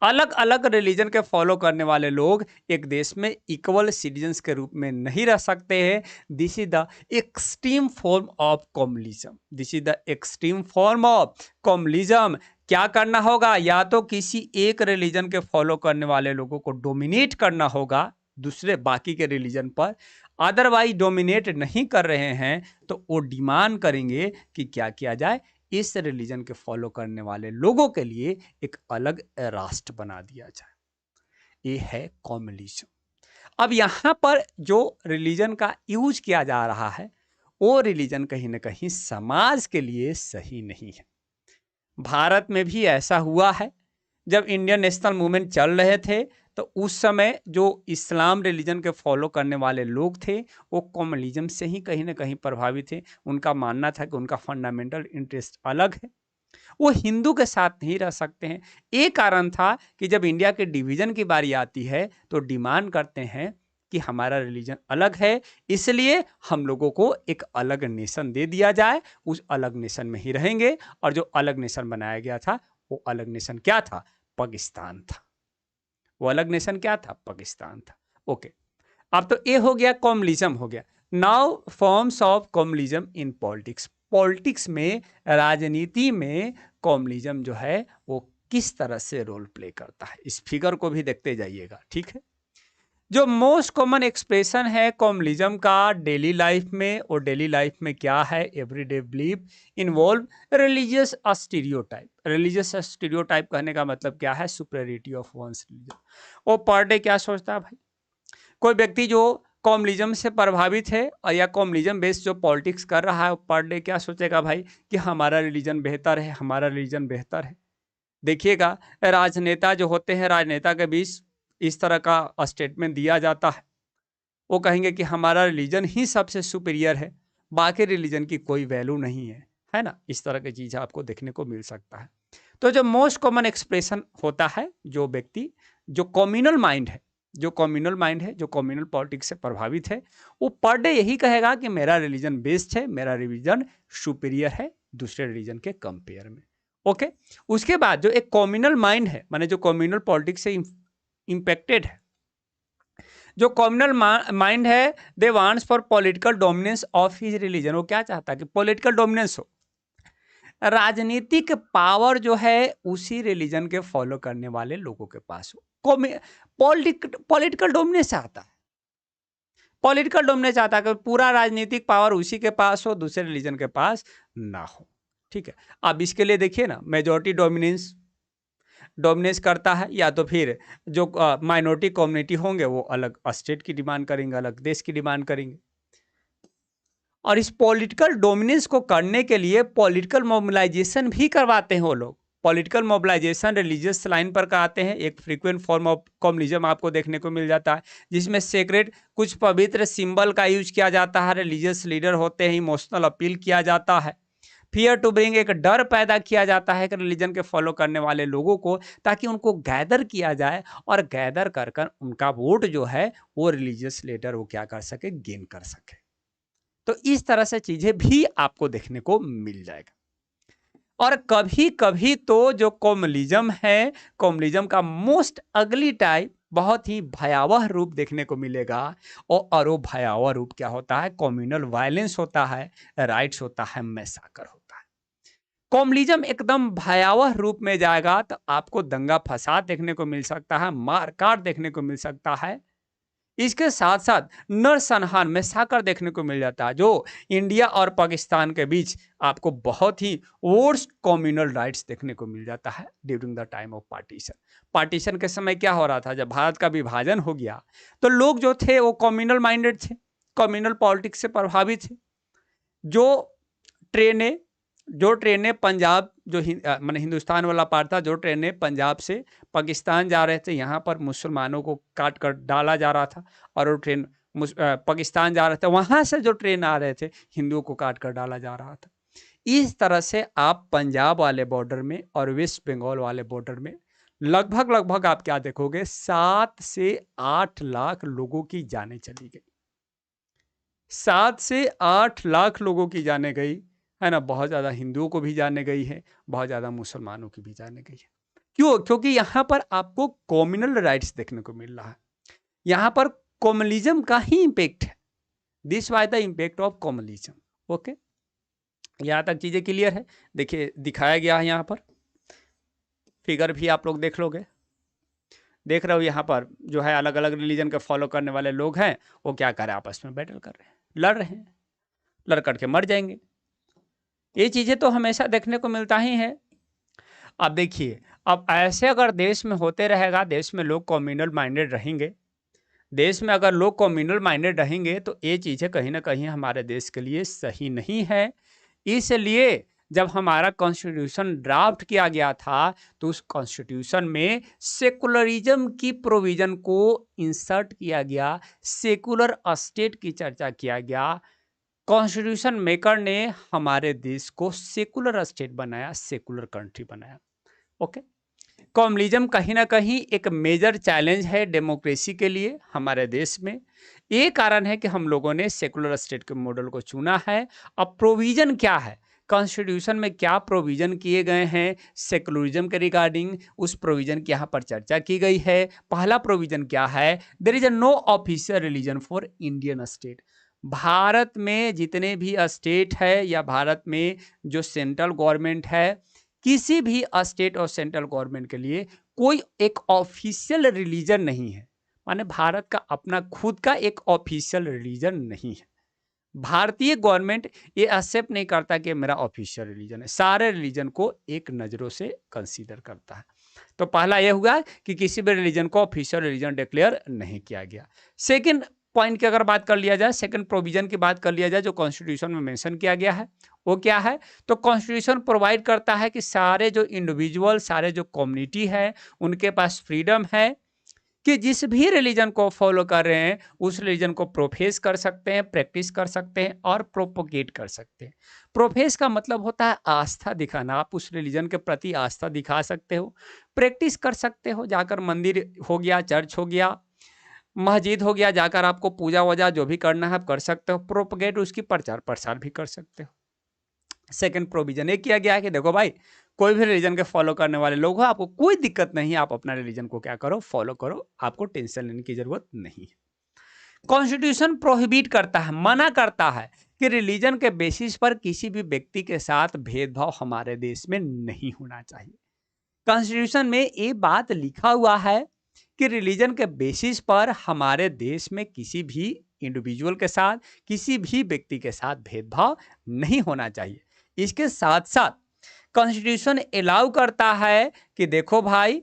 अलग अलग रिलीजन के फॉलो करने वाले लोग एक देश में इक्वल सिटीजन्स के रूप में नहीं रह सकते हैं। This is the extreme form of communism, this is the extreme form of communism. क्या करना होगा, या तो किसी एक रिलीजन के फॉलो करने वाले लोगों को डोमिनेट करना होगा दूसरे बाकी के रिलीजन पर, अदरवाइज डोमिनेट नहीं कर रहे हैं तो वो डिमांड करेंगे कि क्या किया जाए, इस रिलीजन के फॉलो करने वाले लोगों के लिए एक अलग राष्ट्र बना दिया जाए। ये है कम्युनिज्म। अब यहाँ पर जो रिलीजन का यूज किया जा रहा है वो रिलीजन कहीं ना कहीं समाज के लिए सही नहीं है। भारत में भी ऐसा हुआ है, जब इंडियन नेशनल मूवमेंट चल रहे थे तो उस समय जो इस्लाम रिलीजन के फॉलो करने वाले लोग थे वो कम्युनिज्म से ही कहीं ना कहीं प्रभावित थे। उनका मानना था कि उनका फंडामेंटल इंटरेस्ट अलग है, वो हिंदू के साथ नहीं रह सकते हैं। एक कारण था कि जब इंडिया के डिवीजन की बारी आती है तो डिमांड करते हैं कि हमारा रिलीजन अलग है, इसलिए हम लोगों को एक अलग नेशन दे दिया जाए, उस अलग नेशन में ही रहेंगे। और जो अलग नेशन बनाया गया था वो अलग नेशन क्या था, पाकिस्तान था। वो अलग नेशन क्या था, पाकिस्तान था। ओके, अब तो ये हो गया कम्युनिज्म हो गया। Now forms of communism in politics. Politics में, राजनीति में कम्युनिज्म जो है वो किस तरह से रोल प्ले करता है, इस फिगर को भी देखते जाइएगा, ठीक है। जो मोस्ट कॉमन एक्सप्रेशन है कम्युनिज्म का डेली लाइफ में, और डेली लाइफ में क्या है, everyday belief involve religious stereotype. Religious stereotype कहने का मतलब क्या है, सुपीरियरिटी ऑफ वंस रिलीजन। वो पर डे क्या सोचता है भाई, कोई व्यक्ति जो कम्युनिज्म से प्रभावित है और या कम्युनिज्म बेस्ड जो पॉलिटिक्स कर रहा है, पर डे क्या सोचेगा भाई कि हमारा रिलीजन बेहतर है, हमारा रिलीजन बेहतर है। देखिएगा, राजनेता जो होते हैं, राजनेता के बीच इस तरह का स्टेटमेंट दिया जाता है, वो कहेंगे कि हमारा रिलीजन ही सबसे सुपीरियर है, बाकी रिलीजन की कोई वैल्यू नहीं है ना। इस तरह की चीज़ आपको देखने को मिल सकता है। तो जो मोस्ट कॉमन एक्सप्रेशन होता है, जो व्यक्ति जो कम्युनल माइंड है, जो कम्युनल पॉलिटिक्स से प्रभावित है, वो पर डे यही कहेगा कि मेरा रिलीजन बेस्ट है, मेरा रिलीजन सुपीरियर है दूसरे रिलीजन के कंपेयर में। ओके, उसके बाद जो एक कम्युनल माइंड है, माने जो कम्युनल पॉलिटिक्स से इंपेक्टेड है, जो कम्युनल माइंड है, दे wants for political dominance of his religion. वो क्या चाहता है कि पॉलिटिकल डोमिनेंस हो, राजनीतिक पावर जो है उसी रिलीजन के फॉलो करने वाले लोगों के पास हो। पॉलिटिकल डोमिनेंस चाहता है, पॉलिटिकल डोमिनेंस चाहता है कि पूरा राजनीतिक पावर उसी के पास हो, दूसरे रिलीजन के पास ना हो। ठीक है, अब इसके लिए देखिए ना, मेजॉरिटी डोमिनेंस करता है, या तो फिर जो माइनॉरिटी कम्युनिटी होंगे वो अलग स्टेट की डिमांड करेंगे, अलग देश की डिमांड करेंगे। और इस पॉलिटिकल डोमिनेंस को करने के लिए पॉलिटिकल मोबिलाइजेशन भी करवाते हैं वो लोग। पॉलिटिकल मोबिलाइजेशन रिलीजियस लाइन पर कराते हैं। एक फ्रीक्वेंट फॉर्म ऑफ कम्युनिज्म आपको देखने को मिल जाता है, जिसमें सेक्रेट कुछ पवित्र सिंबल का यूज किया जाता है, रिलीजियस लीडर होते हैं, इमोशनल अपील किया जाता है, फियर टू ब्रिंग, एक डर पैदा किया जाता है रिलीजन के फॉलो करने वाले लोगों को, ताकि उनको गैदर किया जाए और गैदर कर कर उनका वोट जो है वो रिलीजियस लीडर वो क्या कर सके, गेन कर सके। तो इस तरह से चीजें भी आपको देखने को मिल जाएगा। और कभी कभी तो जो कम्युनलिज्म है, कम्युनलिज्म का मोस्ट अगली टाइप, बहुत ही भयावह रूप देखने को मिलेगा। और वो भयावह रूप क्या होता है, कम्युनल वायलेंस होता है, राइट्स होता है, मैसाकर होता है। कम्युनलिज्म एकदम भयावह रूप में जाएगा तो आपको दंगा फसाद देखने को मिल सकता है, मारकाट देखने को मिल सकता है। इसके साथ साथ नरसंहार में साकर देखने को मिल जाता है, जो इंडिया और पाकिस्तान के बीच आपको बहुत ही वर्स्ट कम्युनल राइट्स देखने को मिल जाता है during the time of partition. Partition के समय क्या हो रहा था, जब भारत का विभाजन हो गया तो लोग जो थे वो कम्युनल माइंडेड थे, कम्युनल पॉलिटिक्स से प्रभावित थे। जो ट्रेनें पंजाब, जो माने हिंदुस्तान वाला पार्ट था, जो ट्रेनें पंजाब से पाकिस्तान जा रहे थे, यहाँ पर मुसलमानों को काट कर डाला जा रहा था, और वो ट्रेन पाकिस्तान जा रहे थे, वहाँ से जो ट्रेन आ रहे थे हिंदुओं को काट कर डाला जा रहा था। इस तरह से आप पंजाब वाले बॉर्डर में और वेस्ट बंगाल वाले बॉर्डर में लगभग आप क्या देखोगे, 7 से 8 लाख लोगों की जानें चली गई। 7 से 8 लाख लोगों की जाने गई है ना। बहुत ज़्यादा हिंदुओं को भी जाने गई है, बहुत ज़्यादा मुसलमानों की भी जाने गई है। क्यों? क्योंकि यहाँ पर आपको कम्युनल राइट्स देखने को मिल रहा है, यहाँ पर कम्युनलिज्म का ही इम्पैक्ट है। This was the impact of communalism. Okay, यहाँ तक चीज़ें क्लियर है। देखिए दिखाया गया है, यहाँ पर फिगर भी आप लोग देख लोगे, देख रहे हो। यहाँ पर जो है अलग अलग रिलीजन के फॉलो करने वाले लोग हैं, वो क्या कर रहे हैं, आपस में बैटल कर रहे हैं, लड़ रहे हैं, लड़ करके मर जाएंगे। ये चीज़ें तो हमेशा देखने को मिलता ही है। अब देखिए, अब ऐसे अगर देश में होते रहेगा, देश में लोग कम्युनल माइंडेड रहेंगे, देश में अगर लोग कम्युनल माइंडेड रहेंगे तो ये चीज़ें कहीं ना कहीं हमारे देश के लिए सही नहीं है। इसलिए जब हमारा कॉन्स्टिट्यूशन ड्राफ्ट किया गया था तो उस कॉन्स्टिट्यूशन में सेकुलरिज्म की प्रोविजन को इंसर्ट किया गया, सेकुलर स्टेट की चर्चा किया गया। कॉन्स्टिट्यूशन मेकर ने हमारे देश को सेकुलर स्टेट बनाया, सेकुलर कंट्री बनाया। ओके, कम्युनलिज्म कहीं ना कहीं एक मेजर चैलेंज है डेमोक्रेसी के लिए हमारे देश में। ये कारण है कि हम लोगों ने सेकुलर स्टेट के मॉडल को चुना है। अब प्रोविजन क्या है, कॉन्स्टिट्यूशन में क्या प्रोविजन किए गए हैं सेकुलरिज्म के रिगार्डिंग, उस प्रोविजन की यहाँ पर चर्चा की गई है। पहला प्रोविजन क्या है, there is no official religion for Indian state. भारत में जितने भी स्टेट है या भारत में जो सेंट्रल गवर्नमेंट है, किसी भी स्टेट और सेंट्रल गवर्नमेंट के लिए कोई एक ऑफिशियल रिलीजन नहीं है। माने भारत का अपना खुद का एक ऑफिशियल रिलीजन नहीं है। भारतीय गवर्नमेंट ये एक्सेप्ट नहीं करता कि मेरा ऑफिशियल रिलीजन है, सारे रिलीजन को एक नज़रों से कंसीडर करता है। तो पहला ये हुआ कि किसी भी रिलीजन को ऑफिशियल रिलीजन डिक्लेयर नहीं किया गया। सेकंड पॉइंट की अगर बात कर लिया जाए, सेकंड प्रोविजन की बात कर लिया जाए जो कॉन्स्टिट्यूशन में मेंशन किया गया है, वो क्या है? तो कॉन्स्टिट्यूशन प्रोवाइड करता है कि सारे जो इंडिविजुअल, सारे जो कम्युनिटी है, उनके पास फ्रीडम है कि जिस भी रिलीजन को फॉलो कर रहे हैं उस रिलीजन को प्रोफेस कर सकते हैं, प्रैक्टिस कर सकते हैं और प्रोपोगेट कर सकते हैं। प्रोफेस का मतलब होता है आस्था दिखाना, आप उस रिलीजन के प्रति आस्था दिखा सकते हो। प्रैक्टिस कर सकते हो, जाकर मंदिर हो गया, चर्च हो गया, मस्जिद हो गया, जाकर आपको पूजा वजा जो भी करना है आप कर सकते हो। प्रोपोगेट, उसकी प्रचार प्रसार भी कर सकते हो। सेकंड प्रोविजन ये किया गया है कि देखो भाई, कोई भी रिलीजन के फॉलो करने वाले लोग हो, आपको कोई दिक्कत नहीं है, आप अपना रिलीजन को क्या करो, फॉलो करो, आपको टेंशन लेने की जरूरत नहीं है। कॉन्स्टिट्यूशन प्रोहिबिट करता है, मना करता है कि रिलीजन के बेसिस पर किसी भी व्यक्ति के साथ भेदभाव हमारे देश में नहीं होना चाहिए। कॉन्स्टिट्यूशन में ये बात लिखा हुआ है कि रिलीजन के बेसिस पर हमारे देश में किसी भी इंडिविजुअल के साथ, किसी भी व्यक्ति के साथ भेदभाव नहीं होना चाहिए। इसके साथ साथ कॉन्स्टिट्यूशन अलाउ करता है कि देखो भाई,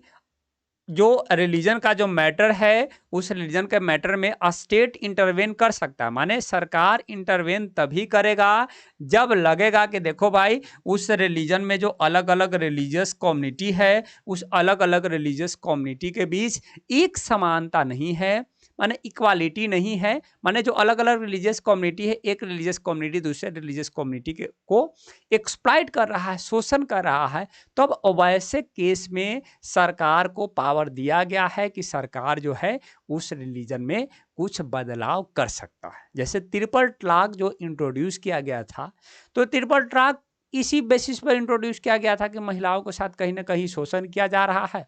जो रिलीजन का जो मैटर है, उस रिलीजन के मैटर में स्टेट इंटरवेन कर सकता है। माने सरकार इंटरवेन तभी करेगा जब लगेगा कि देखो भाई, उस रिलीजन में जो अलग अलग रिलीजियस कम्युनिटी है, उस अलग अलग रिलीजियस कम्युनिटी के बीच एक समानता नहीं है, माने इक्वालिटी नहीं है। माने जो अलग अलग रिलीजियस कम्युनिटी है, एक रिलीजियस कम्युनिटी दूसरे रिलीजियस कम्युनिटी को एक्सप्लॉइट कर रहा है, शोषण कर रहा है, तब वैसे केस में सरकार को पावर दिया गया है कि सरकार जो है उस रिलीजन में कुछ बदलाव कर सकता है। जैसे ट्रिपल तलाक जो इंट्रोड्यूस किया गया था, तो ट्रिपल तलाक इसी बेसिस पर इंट्रोड्यूस किया गया था कि महिलाओं के साथ कहीं ना कहीं शोषण किया जा रहा है।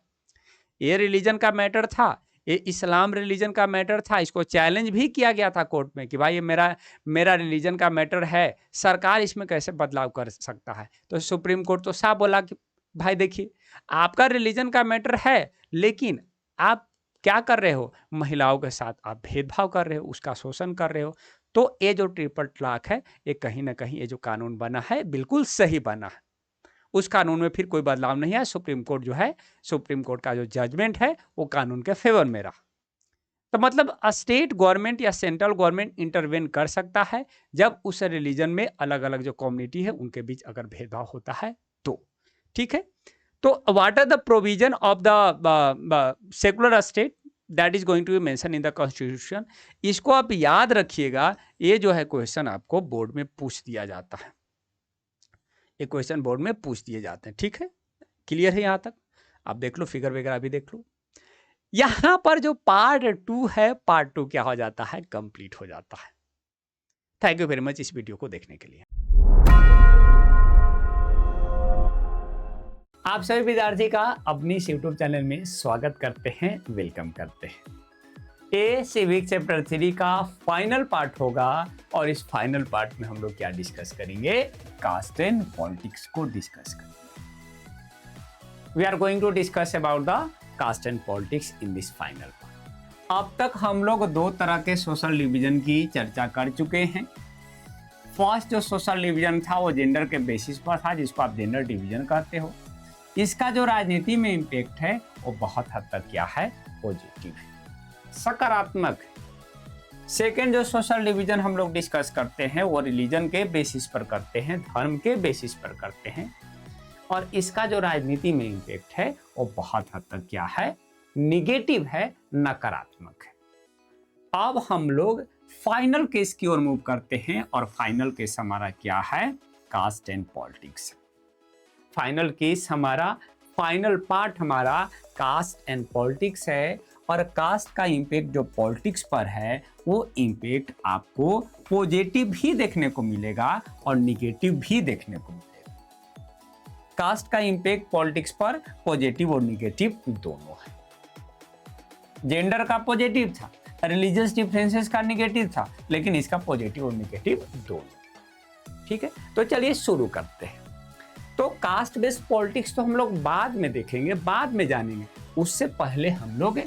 ये रिलीजन का मैटर था, ये इस्लाम रिलीजन का मैटर था। इसको चैलेंज भी किया गया था कोर्ट में कि भाई ये मेरा रिलीजन का मैटर है, सरकार इसमें कैसे बदलाव कर सकता है। तो सुप्रीम कोर्ट तो साफ बोला कि भाई देखिए, आपका रिलीजन का मैटर है, लेकिन आप क्या कर रहे हो, महिलाओं के साथ आप भेदभाव कर रहे हो, उसका शोषण कर रहे हो। तो ये जो ट्रिपल तलाक है, ये कहीं ना कहीं ये जो कानून बना है बिल्कुल सही बना है। उस कानून में फिर कोई बदलाव नहीं है। सुप्रीम कोर्ट जो है, सुप्रीम कोर्ट का जो जजमेंट है वो कानून के फेवर में रहा। तो मतलब स्टेट गवर्नमेंट या सेंट्रल गवर्नमेंट इंटरवेन कर सकता है जब उस रिलीजन में अलग अलग जो कम्युनिटी है उनके बीच अगर भेदभाव होता है तो। ठीक है, तो what are the provision of the secular state that is going to be mention in the constitution. इसको आप याद रखिएगा, ये जो है क्वेश्चन आपको बोर्ड में पूछ दिया जाता है, ये क्वेश्चन बोर्ड में पूछ दिए जाते हैं। ठीक है, क्लियर है यहाँ तक? आप देख लो, फिगर वगैरह भी देख लो। यहाँ पर जो पार्ट 2 है, पार्ट 2 क्या हो जाता है, कंप्लीट हो जाता है। थैंक यू वेरी मच इस वीडियो को देखने के लिए। आप सभी विद्यार्थी का अपनी यूट्यूब चैनल में स्वागत करते हैं, वेलकम करते हैं। ये सिविक चैप्टर 3 का फाइनल पार्ट होगा और इस फाइनल पार्ट में हम लोग क्या डिस्कस करेंगे, कास्ट एंड पॉलिटिक्स को डिस्कस करेंगे। We are going to discuss about the caste and politics in this final part. अब तक हम लोग 2 तरह के सोशल डिवीजन की चर्चा कर चुके हैं। फर्स्ट जो सोशल डिवीजन था वो जेंडर के बेसिस पर था, जिसको आप जेंडर डिवीजन कहते हो। इसका जो राजनीति में इम्पैक्ट है वो बहुत हद तक क्या है, पॉजिटिव है, सकारात्मक। सेकेंड जो सोशल डिवीजन हम लोग डिस्कस करते हैं वो रिलीजन के बेसिस पर करते हैं, धर्म के बेसिस पर करते हैं, और इसका जो राजनीति में इम्पैक्ट है वो बहुत हद तक क्या है, निगेटिव है, नकारात्मक है। अब हम लोग फाइनल केस की ओर मूव करते हैं और फाइनल केस हमारा क्या है, caste and politics. Final case हमारा, फाइनल पार्ट हमारा कास्ट एंड पॉलिटिक्स है, और कास्ट का इम्पैक्ट जो पॉलिटिक्स पर है वो इम्पैक्ट आपको पॉजिटिव भी देखने को मिलेगा और निगेटिव भी देखने को मिलेगा। कास्ट का इम्पैक्ट पॉलिटिक्स पर पॉजिटिव और निगेटिव दोनों है। जेंडर का पॉजिटिव था, रिलीजियस डिफरेंसेस का निगेटिव था, लेकिन इसका पॉजिटिव और निगेटिव दोनों। ठीक है, तो चलिए शुरू करते हैं। तो कास्ट बेस्ड पॉलिटिक्स तो हम लोग बाद में देखेंगे, बाद में जानेंगे। उससे पहले हम लोग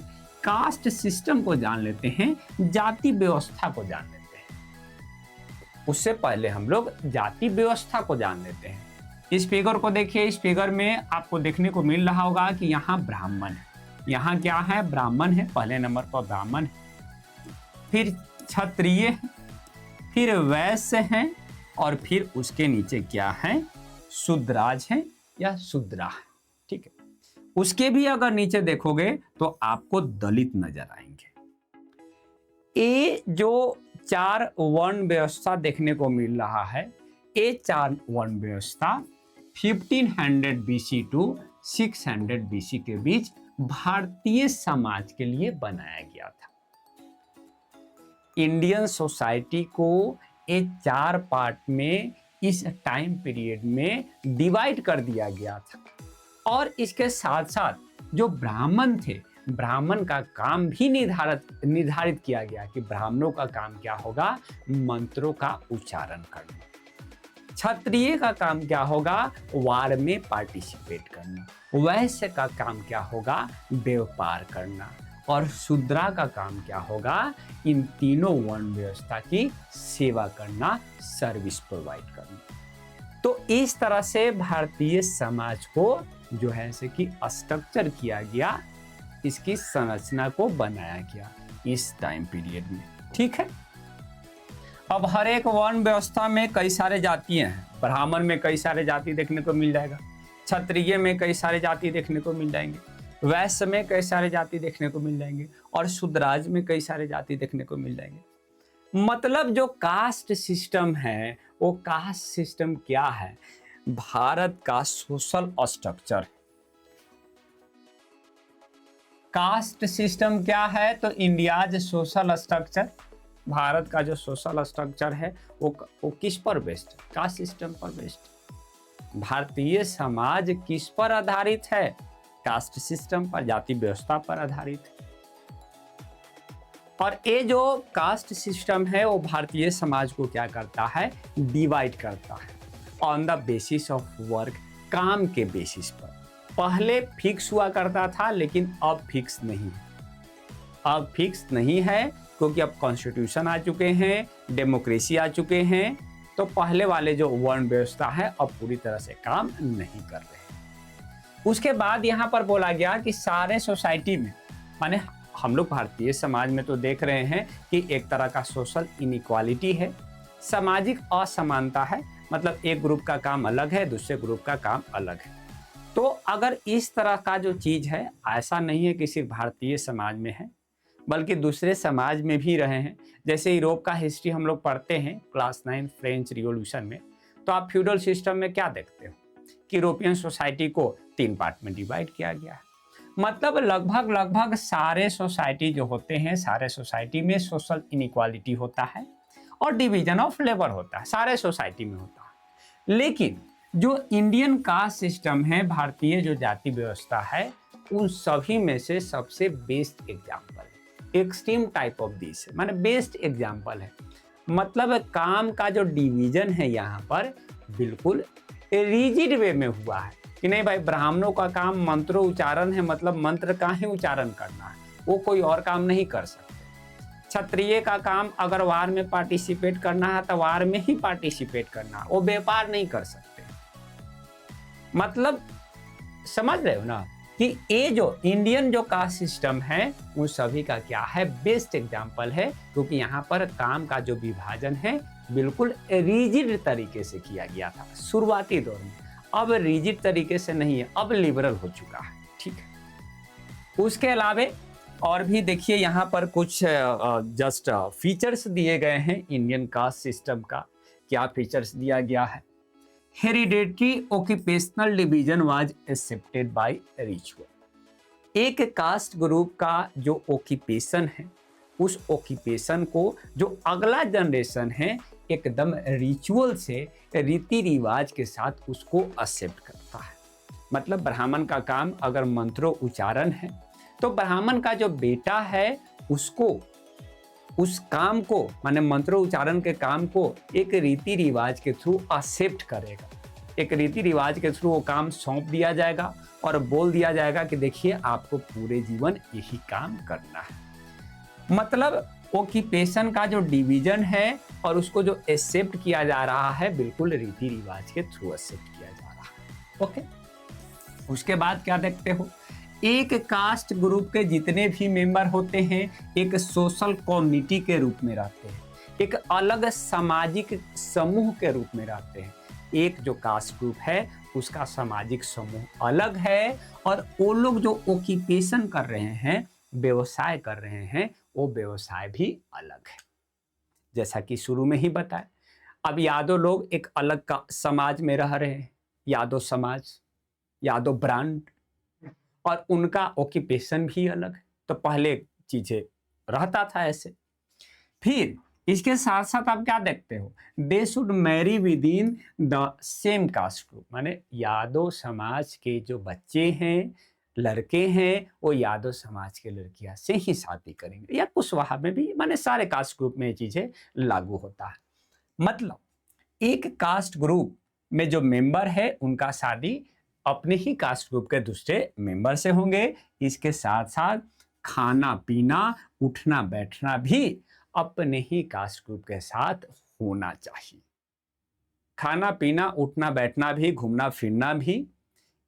कास्ट सिस्टम को जान लेते हैं, जाति व्यवस्था को जान लेते हैं। उससे पहले हम लोग जाति व्यवस्था को जान लेते हैं। इस फिगर को देखिए, इस फिगर में आपको देखने को मिल रहा होगा कि यहाँ ब्राह्मण है, यहाँ क्या है, ब्राह्मण है, पहले नंबर पर ब्राह्मण है, फिर क्षत्रिय है, फिर वैश्य है, और फिर उसके नीचे क्या है, शूद्राज है या शूद्रा है। ठीक है, उसके भी अगर नीचे देखोगे तो आपको दलित नजर आएंगे। ये जो 4 वर्ण व्यवस्था देखने को मिल रहा है, ये 4 वर्ण व्यवस्था 1500 BC टू 600 BC के बीच भारतीय समाज के लिए बनाया गया था। इंडियन सोसाइटी को ये 4 पार्ट में इस टाइम पीरियड में डिवाइड कर दिया गया था। और इसके साथ साथ जो ब्राह्मण थे, ब्राह्मण का काम भी निर्धारित किया गया कि ब्राह्मणों का काम क्या होगा, मंत्रों का उच्चारण करना। क्षत्रिय का काम क्या होगा, वार में पार्टिसिपेट करना। वैश्य का काम क्या होगा, व्यापार करना। और शूद्रा का काम क्या होगा, इन तीनों वर्ण व्यवस्था की सेवा करना, सर्विस प्रोवाइड करना। तो इस तरह से भारतीय समाज को जो है से कि स्ट्रक्चर किया गया, इसकी संरचना को बनाया गया इस टाइम पीरियड में। ठीक है, अब हर एक वर्ण व्यवस्था में कई सारे जातियां हैं। ब्राह्मण में कई सारे जाति देखने को मिल जाएगा, क्षत्रिय में कई सारे जाति देखने को मिल जाएंगे, वैश्य में कई सारे जाति देखने को मिल जाएंगे, और शूद्राज में कई सारे जाति देखने को मिल जाएंगे। मतलब जो कास्ट सिस्टम है, वो कास्ट सिस्टम क्या है, भारत का सोशल स्ट्रक्चर। कास्ट सिस्टम क्या है, तो इंडियाज सोशल स्ट्रक्चर, भारत का जो सोशल स्ट्रक्चर है वो किस पर बेस्ड, कास्ट सिस्टम पर बेस्ड। भारतीय समाज किस पर आधारित है, कास्ट सिस्टम पर, जाति व्यवस्था पर आधारित है। और ये जो कास्ट सिस्टम है वो भारतीय समाज को क्या करता है, डिवाइड करता है on the basis of work, काम के बेसिस पर। पहले फिक्स हुआ करता था, लेकिन अब फिक्स नहीं है। अब फिक्स नहीं है क्योंकि अब कॉन्स्टिट्यूशन आ चुके हैं, डेमोक्रेसी आ चुके हैं। तो पहले वाले जो वर्ण व्यवस्था है अब पूरी तरह से काम नहीं कर रहे। उसके बाद यहाँ पर बोला गया कि सारे सोसाइटी में, माने हम लोग भारतीय समाज में तो देख रहे हैं कि एक तरह का सोशल इनइक्वालिटी है, सामाजिक असमानता है। मतलब एक ग्रुप का काम अलग है, दूसरे ग्रुप का काम अलग है। तो अगर इस तरह का जो चीज है, ऐसा नहीं है कि सिर्फ भारतीय समाज में है, बल्कि दूसरे समाज में भी रहे हैं। जैसे यूरोप का हिस्ट्री हम लोग पढ़ते हैं क्लास 9 फ्रेंच रिवॉल्यूशन में, तो आप फ्यूडल सिस्टम में क्या देखते हो कि यूरोपियन सोसाइटी को 3 पार्ट में डिवाइड किया गया है। मतलब लगभग सारे सोसाइटी जो होते हैं, सारे सोसाइटी में सोशल इनइक्वालिटी होता है और डिवीजन ऑफ लेबर होता है, सारे सोसाइटी में होता है। लेकिन जो इंडियन कास्ट सिस्टम है, भारतीय जो जाति व्यवस्था है, उन सभी में से सबसे बेस्ट एग्जाम्पल है, एक्सट्रीम टाइप ऑफ दिस, माने बेस्ट एग्जाम्पल है। मतलब काम का जो डिवीजन है यहाँ पर बिल्कुल रिजिड वे में हुआ है कि नहीं भाई, ब्राह्मणों का काम मंत्रों उच्चारण है, मतलब मंत्र का ही उच्चारण करना है, वो कोई और काम नहीं कर सकते। क्षत्रिय का काम अगर वार में पार्टिसिपेट करना है तो वार में ही पार्टिसिपेट करना है, वो व्यापार नहीं कर सकते। मतलब समझ रहे हो ना कि ये जो इंडियन जो कास्ट सिस्टम है उन सभी का क्या है, बेस्ट एग्जाम्पल है। क्योंकि यहाँ पर काम का जो विभाजन है बिल्कुल रिजिड तरीके से किया गया था शुरुआती दौर में। अब रिजिड तरीके से नहीं है, अब लिबरल हो चुका है। ठीक है, उसके अलावे और भी देखिए यहाँ पर कुछ जस्ट फीचर्स दिए गए हैं इंडियन कास्ट सिस्टम का। क्या फीचर्स दिया गया है, hereditary occupational division was accepted by ritual. एक कास्ट ग्रुप का जो ऑक्यूपेशन है, उस ऑक्यूपेशन को जो अगला जनरेशन है एकदम रिचुअल से, रीति रिवाज के साथ उसको एक्सेप्ट करता है। मतलब ब्राह्मण का काम अगर मंत्रों उच्चारण है तो ब्राह्मण का जो बेटा है उसको उस काम को, माने मंत्रों उच्चारण के काम को एक रीति रिवाज के थ्रू एक्सेप्ट करेगा। एक रीति रिवाज के थ्रू वो काम सौंप दिया जाएगा और बोल दिया जाएगा कि देखिए आपको पूरे जीवन यही काम करना है। मतलब ओक्यूपेशन का जो डिवीजन है और उसको जो एक्सेप्ट किया जा रहा है बिल्कुल रीति रिवाज के थ्रू एक्सेप्ट किया जा रहा है। ओके, उसके बाद क्या देखते हो, एक कास्ट ग्रुप के जितने भी मेंबर होते हैं एक सोशल कम्युनिटी के रूप में रहते हैं, एक अलग सामाजिक समूह के रूप में रहते हैं। एक जो कास्ट ग्रुप है उसका सामाजिक समूह अलग है और वो लोग जो ऑक्यूपेशन कर रहे हैं, व्यवसाय कर रहे हैं, वो व्यवसाय भी अलग है। जैसा कि शुरू में ही बताया, अब यादव लोग एक अलग का समाज में रह रहे हैं, यादव समाज, यादव ब्रांड, और उनका ऑक्यूपेशन भी अलग है। तो पहले चीजें रहता था ऐसे। फिर इसके साथ साथ आप क्या देखते हो, they should Mary with in the same caste group, माने यादव समाज के जो बच्चे हैं, लड़के हैं, वो यादव समाज के लड़कियां से ही शादी करेंगे, या कुशवाहा में भी, माने सारे कास्ट ग्रुप में ये चीजें लागू होता है। मतलब एक कास्ट ग्रुप में जो मेंबर है उनका शादी अपने ही कास्ट ग्रुप के दूसरे मेंबर से होंगे। इसके साथ साथ खाना पीना, उठना बैठना भी अपने ही कास्ट ग्रुप के साथ होना चाहिए। खाना पीना, उठना बैठना भी, घूमना फिरना भी,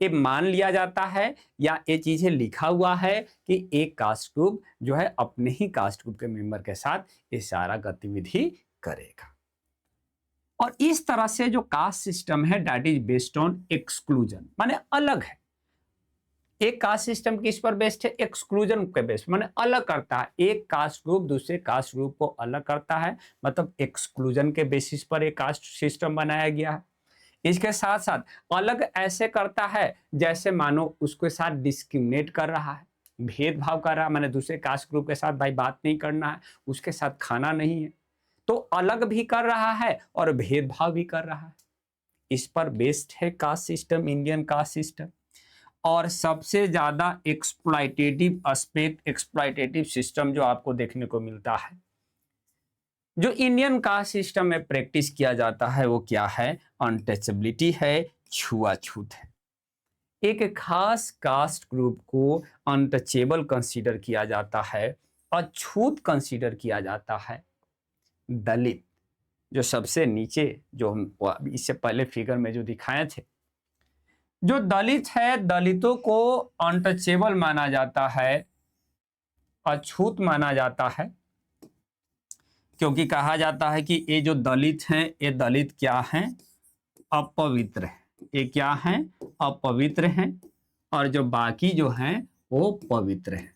ये मान लिया जाता है या ये चीजें लिखा हुआ है कि एक कास्ट ग्रुप जो है अपने ही कास्ट ग्रुप के मेंबर के साथ ये सारा गतिविधि करेगा। और इस तरह से जो कास्ट सिस्टम है that is based on exclusion, माने अलग है। एक कास्ट सिस्टम किस पर बेस्ड है, एक्सक्लूजन के बेस्ड, माने अलग करता है। एक कास्ट ग्रुप दूसरे कास्ट ग्रुप को अलग करता है, मतलब एक्सक्लूजन के बेसिस पर एक कास्ट सिस्टम बनाया गया है। इसके साथ साथ अलग ऐसे करता है जैसे मानो उसके साथ डिस्क्रिमिनेट कर रहा है, भेदभाव कर रहा है, माने दूसरे कास्ट ग्रुप के साथ भाई बात नहीं करना है, उसके साथ खाना नहीं है, तो अलग भी कर रहा है और भेदभाव भी कर रहा है। इस पर बेस्ड है caste system, Indian caste system. और सबसे ज्यादा एक्सप्लॉयटेटिव एस्पेक्ट, एक्सप्लॉयटेटिव सिस्टम जो आपको देखने को मिलता है, जो इंडियन कास्ट सिस्टम में प्रैक्टिस किया जाता है, वो क्या है, अनटचेबिलिटी है, छुआछूत है। एक खास कास्ट ग्रुप को अनटचेबल कंसीडर किया जाता है, अछूत कंसीडर किया जाता है। दलित जो सबसे नीचे, जो हम इससे पहले फिगर में जो दिखाए थे, जो दलित है, दलितों को अनटचेबल माना जाता है, अछूत माना जाता है, क्योंकि कहा जाता है कि ये जो दलित हैं, ये दलित क्या हैं, अपवित्र है। ये क्या हैं, अपवित्र हैं, और जो बाकी जो हैं वो पवित्र हैं।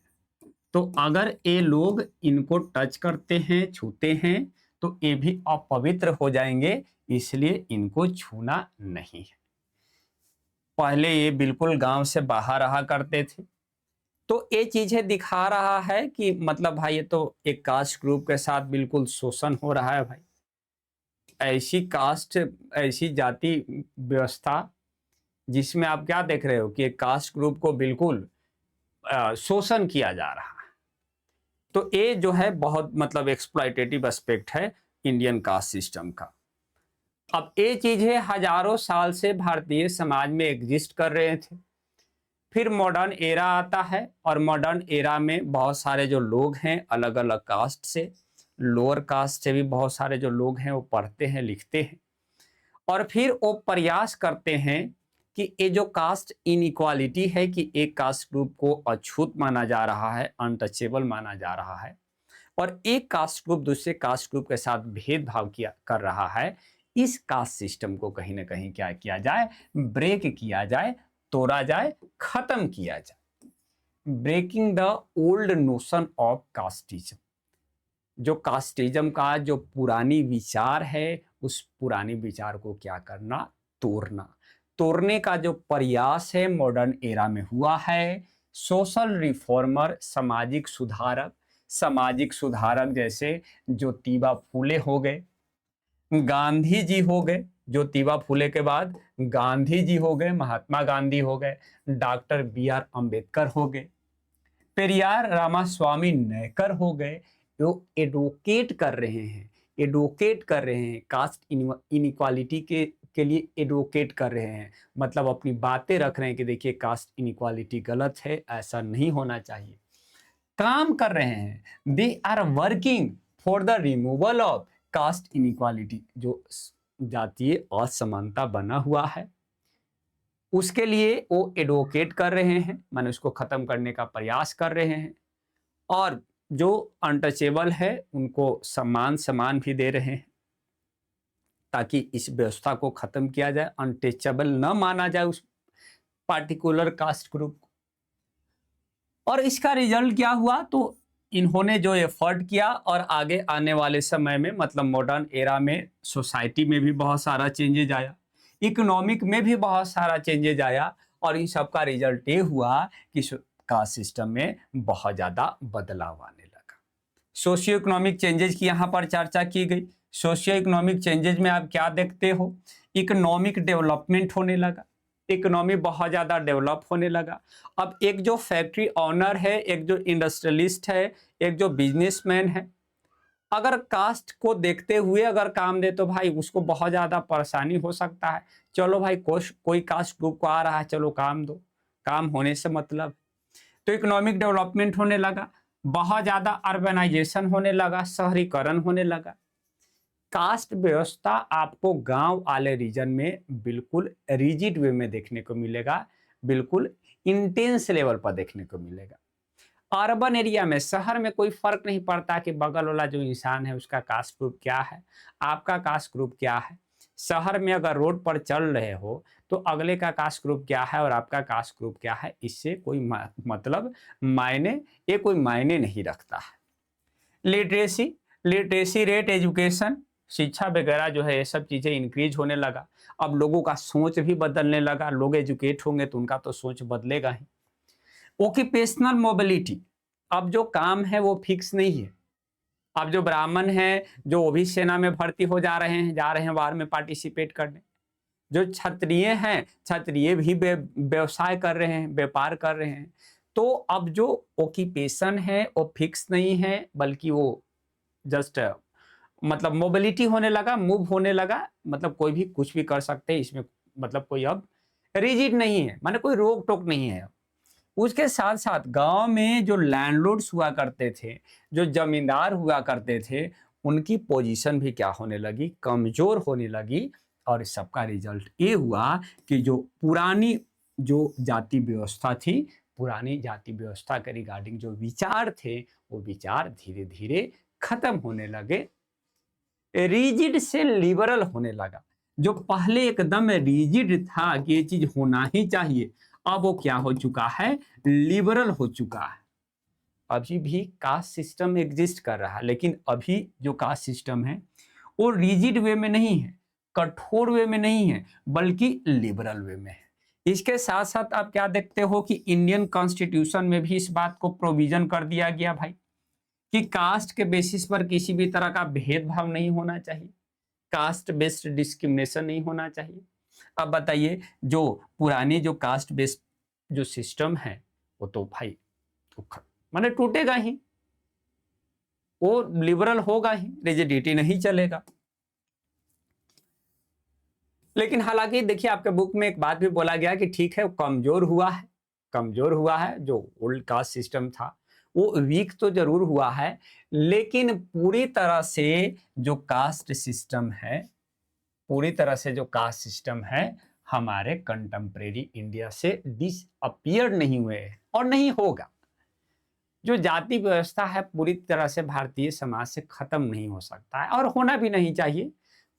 तो अगर ये लोग इनको टच करते हैं, छूते हैं, तो ये भी अपवित्र हो जाएंगे, इसलिए इनको छूना नहीं है। पहले ये बिल्कुल गांव से बाहर रहा करते थे, तो ये चीजें दिखा रहा है कि मतलब भाई ये तो एक कास्ट ग्रुप के साथ बिल्कुल शोषण हो रहा है। भाई ऐसी कास्ट, ऐसी जाति व्यवस्था जिसमें आप क्या देख रहे हो कि एक कास्ट ग्रुप को बिल्कुल शोषण किया जा रहा है, तो ये जो है बहुत मतलब एक्सप्लॉयटेटिव एस्पेक्ट है इंडियन कास्ट सिस्टम का। अब ये चीजें हजारों साल से भारतीय समाज में एग्जिस्ट कर रहे थे। फिर मॉडर्न एरा आता है, और मॉडर्न एरा में बहुत सारे जो लोग हैं अलग अलग कास्ट से, लोअर कास्ट से भी बहुत सारे जो लोग हैं वो पढ़ते हैं, लिखते हैं, और फिर वो प्रयास करते हैं कि ये जो कास्ट इनइक्वालिटी है, कि एक कास्ट ग्रुप को अछूत माना जा रहा है, अनटचेबल माना जा रहा है, और एक कास्ट ग्रुप दूसरे कास्ट ग्रुप के साथ भेदभाव किया कर रहा है, इस कास्ट सिस्टम को कहीं ना कहीं क्या किया जाए, ब्रेक किया जाए, तोड़ा जाए, खत्म किया जाए। Breaking the old notion of casteism, जो कास्टिज्म का जो पुरानी विचार है, उस पुरानी विचार को क्या करना, तोड़ना। तोड़ने का जो प्रयास है मॉडर्न एरा में हुआ है। सोशल रिफॉर्मर, सामाजिक सुधारक जैसे ज्योतिबा फूले हो गए, गांधी जी हो गए, ज्योतिबा फूले के बाद गांधी जी हो गए, महात्मा गांधी हो गए, डॉक्टर बी.आर. अंबेडकर हो गए, पेरियार रामास्वामी नयकर हो गए। जो एडवोकेट कर रहे हैं कास्ट इनइक्वालिटी के लिए एडवोकेट कर रहे हैं, मतलब अपनी बातें रख रहे हैं कि देखिए कास्ट इनइक्वालिटी गलत है, ऐसा नहीं होना चाहिए। काम कर रहे हैं, they are working for the removal of caste inequality, जो जातीय असमानता बना हुआ है उसके लिए वो एडवोकेट कर रहे हैं, माने उसको खत्म करने का प्रयास कर रहे हैं। और जो अनटचेबल है उनको सम्मान सम्मान भी दे रहे हैं ताकि इस व्यवस्था को खत्म किया जाए, अनटचेबल न माना जाए उस पार्टिकुलर कास्ट ग्रुप को। और इसका रिजल्ट क्या हुआ, तो इन्होंने जो एफर्ट किया और आगे आने वाले समय में मतलब मॉडर्न एरा में सोसाइटी में भी बहुत सारा चेंजेज आया, इकोनॉमिक में भी बहुत सारा चेंजेज आया, और इन सब का रिजल्ट ये हुआ कि कास्ट सिस्टम में बहुत ज़्यादा बदलाव आने लगा। सोशियो इकोनॉमिक चेंजेज की यहाँ पर चर्चा की गई। सोशियो इकोनॉमिक चेंजेज में आप क्या देखते हो, इकोनॉमिक डेवलपमेंट होने लगा, इकोनॉमी बहुत ज़्यादा डेवलप होने लगा। अब एक जो फैक्ट्री ऑनर है, एक जो इंडस्ट्रियलिस्ट है, एक जो बिजनेसमैन है, अगर कास्ट को देखते हुए अगर काम दे तो भाई उसको बहुत ज़्यादा परेशानी हो सकता है। चलो भाई कोई कास्ट ग्रुप को आ रहा है, चलो काम दो, काम होने से मतलब। तो इकोनॉमिक डेवलपमेंट होने लगा, बहुत ज़्यादा अर्बनाइजेशन होने लगा, शहरीकरण होने लगा। कास्ट व्यवस्था आपको गांव वाले रीजन में बिल्कुल रिजिड वे में देखने को मिलेगा, बिल्कुल इंटेंस लेवल पर देखने को मिलेगा। अर्बन एरिया में, शहर में कोई फर्क नहीं पड़ता कि बगल वाला जो इंसान है उसका कास्ट ग्रुप क्या है, आपका कास्ट ग्रुप क्या है। शहर में अगर रोड पर चल रहे हो तो अगले का कास्ट ग्रुप क्या है और आपका कास्ट ग्रुप क्या है, इससे कोई मतलब मायने, ये कोई मायने नहीं रखता है। लिटरेसी रेट, एजुकेशन, शिक्षा वगैरह जो है ये सब चीज़ें इंक्रीज होने लगा। अब लोगों का सोच भी बदलने लगा, लोग एजुकेट होंगे तो उनका तो सोच बदलेगा ही। ओक्यूपेशनल मोबिलिटी, अब जो काम है वो फिक्स नहीं है। अब जो ब्राह्मण हैं, जो वो भी सेना में भर्ती हो जा रहे हैं वार में पार्टिसिपेट करने। जो क्षत्रिय हैं, क्षत्रिय भी व्यवसाय कर रहे हैं, व्यापार कर रहे हैं। तो अब जो ओक्यूपेशन है वो फिक्स नहीं है, बल्कि वो जस्ट मतलब मोबिलिटी होने लगा, मूव होने लगा, मतलब कोई भी कुछ भी कर सकते हैं इसमें, मतलब कोई अब रिजिड नहीं है, माने कोई रोक टोक नहीं है। उसके साथ साथ गांव में जो लैंडलॉर्ड्स हुआ करते थे, जो जमींदार हुआ करते थे, उनकी पोजीशन भी क्या होने लगी, कमजोर होने लगी। और इस सबका रिजल्ट ये हुआ कि जो पुरानी जो जाति व्यवस्था थी, पुरानी जाति व्यवस्था के रिगार्डिंग जो विचार थे, वो विचार धीरे धीरे खत्म होने लगे, रिजिड से लिबरल होने लगा। जो पहले एकदम रिजिड था कि ये चीज होना ही चाहिए, अब वो क्या हो चुका है, लिबरल हो चुका है। अभी भी कास्ट सिस्टम एग्जिस्ट कर रहा है, लेकिन अभी जो कास्ट सिस्टम है वो रिजिड वे में नहीं है, कठोर वे में नहीं है, बल्कि लिबरल वे में है। इसके साथ साथ आप क्या देखते हो कि इंडियन कॉन्स्टिट्यूशन में भी इस बात को प्रोविजन कर दिया गया भाई कि कास्ट के बेसिस पर किसी भी तरह का भेदभाव नहीं होना चाहिए, कास्ट बेस्ड डिस्क्रिमिनेशन नहीं होना चाहिए। अब बताइए, जो पुरानी जो कास्ट बेस्ड जो सिस्टम है वो तो भाई माने टूटेगा ही, वो लिबरल होगा ही, रिजिडिटी नहीं चलेगा। लेकिन हालांकि देखिए आपके बुक में एक बात भी बोला गया कि ठीक है वो कमजोर हुआ है, कमजोर हुआ है, जो ओल्ड कास्ट सिस्टम था वो वीक तो जरूर हुआ है, लेकिन पूरी तरह से जो कास्ट सिस्टम है, पूरी तरह से जो कास्ट सिस्टम है हमारे कंटेम्प्रेरी इंडिया से डिसअपियर नहीं हुए और नहीं होगा। जो जाति व्यवस्था है पूरी तरह से भारतीय समाज से खत्म नहीं हो सकता है और होना भी नहीं चाहिए,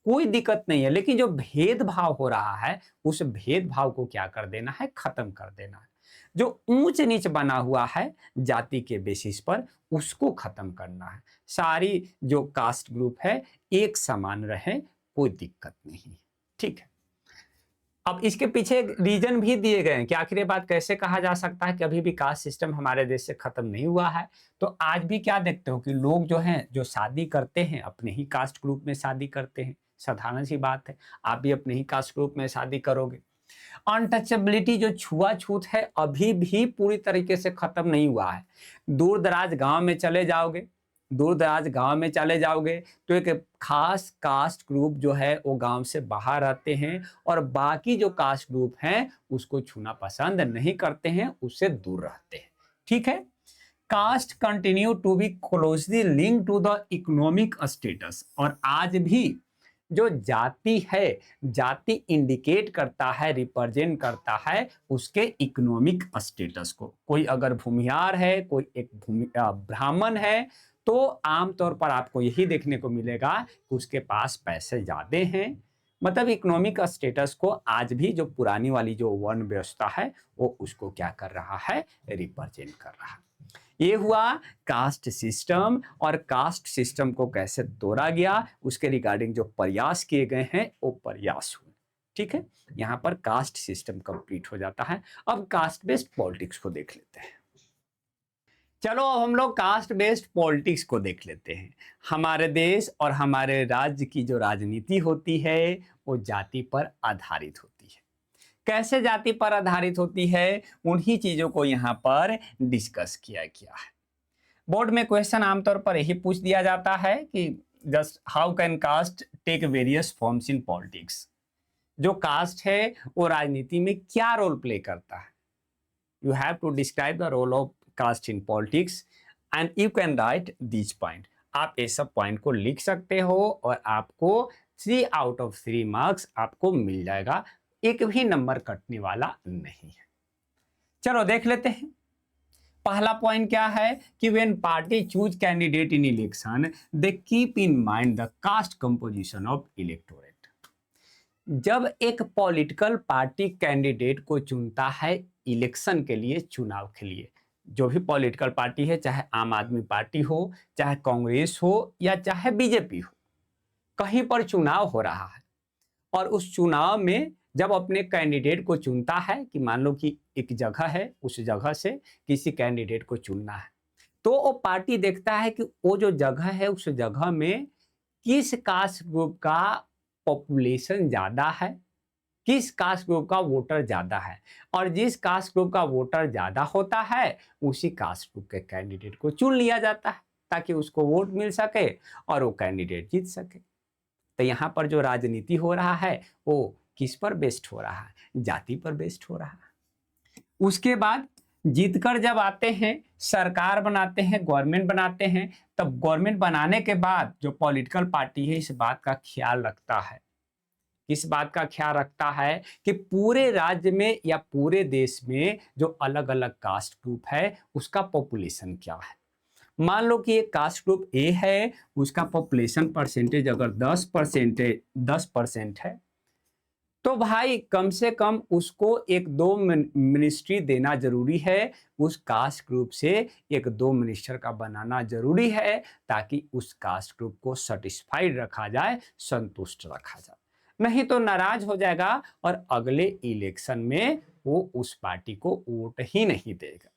कोई दिक्कत नहीं है। लेकिन जो भेदभाव हो रहा है उस भेदभाव को क्या कर देना है, खत्म कर देना है। जो ऊंच नीच बना हुआ है जाति के बेसिस पर, उसको खत्म करना है। सारी जो कास्ट ग्रुप है एक समान रहे, कोई दिक्कत नहीं है, ठीक है। अब इसके पीछे एक रीजन भी दिए गए हैं कि आखिर ये बात कैसे कहा जा सकता है कि अभी भी कास्ट सिस्टम हमारे देश से खत्म नहीं हुआ है। तो आज भी क्या देखते हो कि लोग जो हैं जो शादी करते हैं अपने ही कास्ट ग्रुप में शादी करते हैं, साधारण सी बात है, आप भी अपने ही कास्ट ग्रुप में शादी करोगे। अनटचेबिलिटी जो छुआछूत है अभी भी पूरी तरीके से खत्म नहीं हुआ है। दूर दराज गांव में चले जाओगे, दूर दराज गांव में चले जाओगे तो एक खास कास्ट ग्रुप जो है वो गांव से बाहर रहते हैं और बाकी जो कास्ट ग्रुप हैं उसको छूना पसंद नहीं करते हैं, उससे दूर रहते हैं, ठीक है। Caste continue to be closely link to the economic status. और आज भी जो जाति है, जाति इंडिकेट करता है, रिप्रेजेंट करता है उसके इकोनॉमिक स्टेटस को। कोई अगर भूमिहार है, कोई एक ब्राह्मण है, तो आमतौर पर आपको यही देखने को मिलेगा कि उसके पास पैसे ज्यादा हैं। मतलब इकोनॉमिक स्टेटस को आज भी जो पुरानी वाली जो वर्ण व्यवस्था है वो उसको क्या कर रहा है, रिप्रेजेंट कर रहा है। ये हुआ कास्ट सिस्टम, और कास्ट सिस्टम को कैसे तोड़ा गया उसके रिगार्डिंग जो प्रयास किए गए हैं वो प्रयास हुए। ठीक है, यहां पर कास्ट सिस्टम कंप्लीट हो जाता है। अब कास्ट बेस्ड पॉलिटिक्स को देख लेते हैं। चलो अब हम लोग कास्ट बेस्ड पॉलिटिक्स को देख लेते हैं। हमारे देश और हमारे राज्य की जो राजनीति होती है वो जाति पर आधारित होती है। कैसे जाति पर आधारित होती है, उन्हीं चीजों को यहाँ पर डिस्कस किया गया है। बोर्ड में क्वेश्चन आमतौर पर यही पूछ दिया जाता है कि just how can caste take various forms in politics. जो कास्ट है वो राजनीति में क्या रोल प्ले करता है। You have to describe the role of caste in politics and you can write this point. आप ये सब पॉइंट को लिख सकते हो और आपको 3 आउट ऑफ 3 मार्क्स आपको मिल जाएगा, एक भी नंबर कटने वाला नहीं है। चलो देख लेते हैं। पहला पॉइंट क्या है कि when party choose candidate in election they keep in mind the caste composition of electorate. जब एक पॉलिटिकल पार्टी कैंडिडेट को चुनता है इलेक्शन के लिए, चुनाव के लिए, जो भी पॉलिटिकल पार्टी है, चाहे आम आदमी पार्टी हो, चाहे कांग्रेस हो या चाहे बीजेपी हो, कहीं पर चुनाव हो रहा है और उस चुनाव में जब अपने कैंडिडेट को चुनता है कि मान लो कि एक जगह है, उस जगह से किसी कैंडिडेट को चुनना है, तो वो पार्टी देखता है कि वो जो जगह है उस जगह में किस कास्ट ग्रुप का पॉपुलेशन ज्यादा है, किस कास्ट ग्रुप का वोटर ज्यादा है, और जिस कास्ट ग्रुप का वोटर ज्यादा होता है उसी कास्ट ग्रुप के कैंडिडेट को चुन लिया जाता है ताकि उसको वोट मिल सके और वो कैंडिडेट जीत सके। तो यहाँ पर जो राजनीति हो रहा है वो किस पर बेस्ड हो रहा है, जाति पर बेस्ड हो रहा है। उसके बाद जीतकर जब आते हैं, सरकार बनाते हैं, गवर्नमेंट बनाते हैं, तब गवर्नमेंट बनाने के बाद जो पॉलिटिकल पार्टी है इस बात का ख्याल रखता है, इस बात का ख्याल रखता है कि पूरे राज्य में या पूरे देश में जो अलग अलग कास्ट ग्रुप है उसका पॉपुलेशन क्या है। मान लो कि एक कास्ट ग्रुप ए है, उसका पॉपुलेशन परसेंटेज अगर 10% है, तो भाई कम से कम उसको 1-2 मिनिस्ट्री देना जरूरी है, उस कास्ट ग्रुप से 1-2 मिनिस्टर का बनाना जरूरी है ताकि उस कास्ट ग्रुप को सेटिस्फाइड रखा जाए, संतुष्ट रखा जाए। नहीं तो नाराज हो जाएगा और अगले इलेक्शन में वो उस पार्टी को वोट ही नहीं देगा।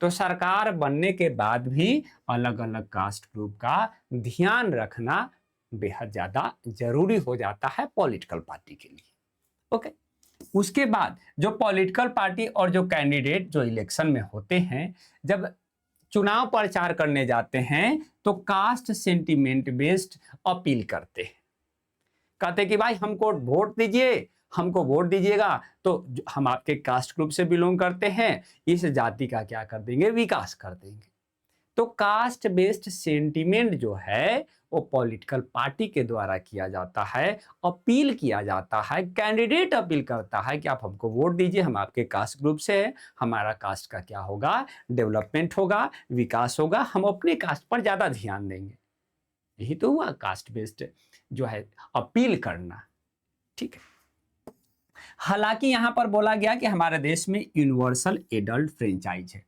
तो सरकार बनने के बाद भी अलग अलग कास्ट ग्रुप का ध्यान रखना बेहद ज्यादा जरूरी हो जाता है पॉलिटिकल पार्टी के लिए। ओके, उसके बाद जो पॉलिटिकल पार्टी और जो कैंडिडेट जो इलेक्शन में होते हैं, जब चुनाव प्रचार करने जाते हैं तो कास्ट सेंटिमेंट बेस्ड अपील करते हैं। कहते कि भाई हमको वोट दीजिए, हमको वोट दीजिएगा तो हम आपके कास्ट ग्रुप से बिलोंग करते हैं, इस जाति का क्या कर देंगे, विकास कर देंगे। तो कास्ट बेस्ड सेंटिमेंट जो है वो पॉलिटिकल पार्टी के द्वारा किया जाता है, अपील किया जाता है, कैंडिडेट अपील करता है कि आप हमको वोट दीजिए, हम आपके कास्ट ग्रुप से हैं, हमारा कास्ट का क्या होगा, डेवलपमेंट होगा, विकास होगा, हम अपने कास्ट पर ज्यादा ध्यान देंगे। यही तो हुआ कास्ट बेस्ड जो है अपील करना। ठीक है, हालांकि यहां पर बोला गया कि हमारे देश में यूनिवर्सल एडल्ट फ्रेंचाइज है।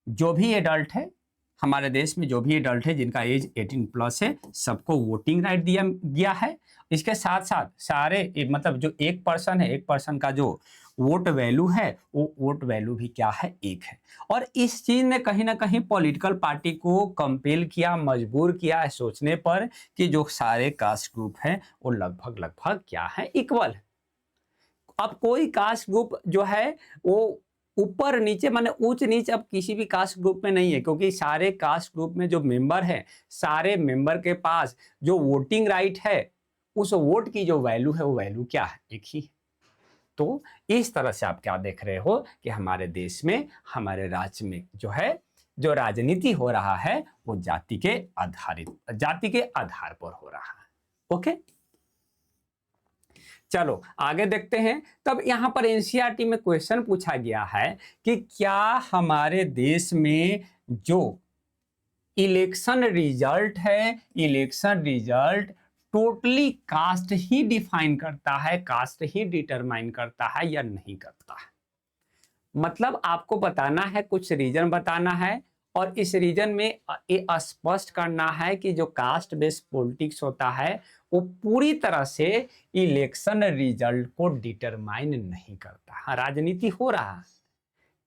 जो भी एडल्ट है हमारे देश में, जो भी एडल्ट है जिनका एज 18+ है, सबको वोटिंग राइट दिया गया है। इसके साथ साथ सारे मतलब जो एक पर्सन है, एक पर्सन का जो वोट वैल्यू है वो वोट वैल्यू भी क्या है, एक है। और इस चीज ने कहीं ना कहीं पॉलिटिकल पार्टी को कंपेल किया, मजबूर किया सोचने पर कि जो सारे कास्ट ग्रुप हैं वो लगभग क्या है, इक्वल है। अब कोई कास्ट ग्रुप जो है वो ऊपर नीचे माने ऊंच नीच अब किसी भी कास्ट ग्रुप में नहीं है, क्योंकि सारे कास्ट ग्रुप में जो मेंबर हैं, सारे मेंबर के पास जो वोटिंग राइट है, उस वोट की जो वैल्यू है वो वैल्यू क्या है, एक ही है। तो इस तरह से आप क्या देख रहे हो कि हमारे देश में, हमारे राज्य में जो है जो राजनीति हो रहा है वो जाति के आधार पर हो रहा है। ओके, चलो आगे देखते हैं। तब यहां पर एनसीईआरटी में क्वेश्चन पूछा गया है कि क्या हमारे देश में जो इलेक्शन रिजल्ट है, इलेक्शन रिजल्ट टोटली कास्ट ही डिफाइन करता है, कास्ट ही डिटरमाइन करता है या नहीं करता है। मतलब आपको बताना है, कुछ रीजन बताना है और इस रीजन में ये स्पष्ट करना है कि जो कास्ट बेस्ड पॉलिटिक्स होता है वो पूरी तरह से इलेक्शन रिजल्ट को डिटरमाइन नहीं करता। हाँ, राजनीति हो रहा है,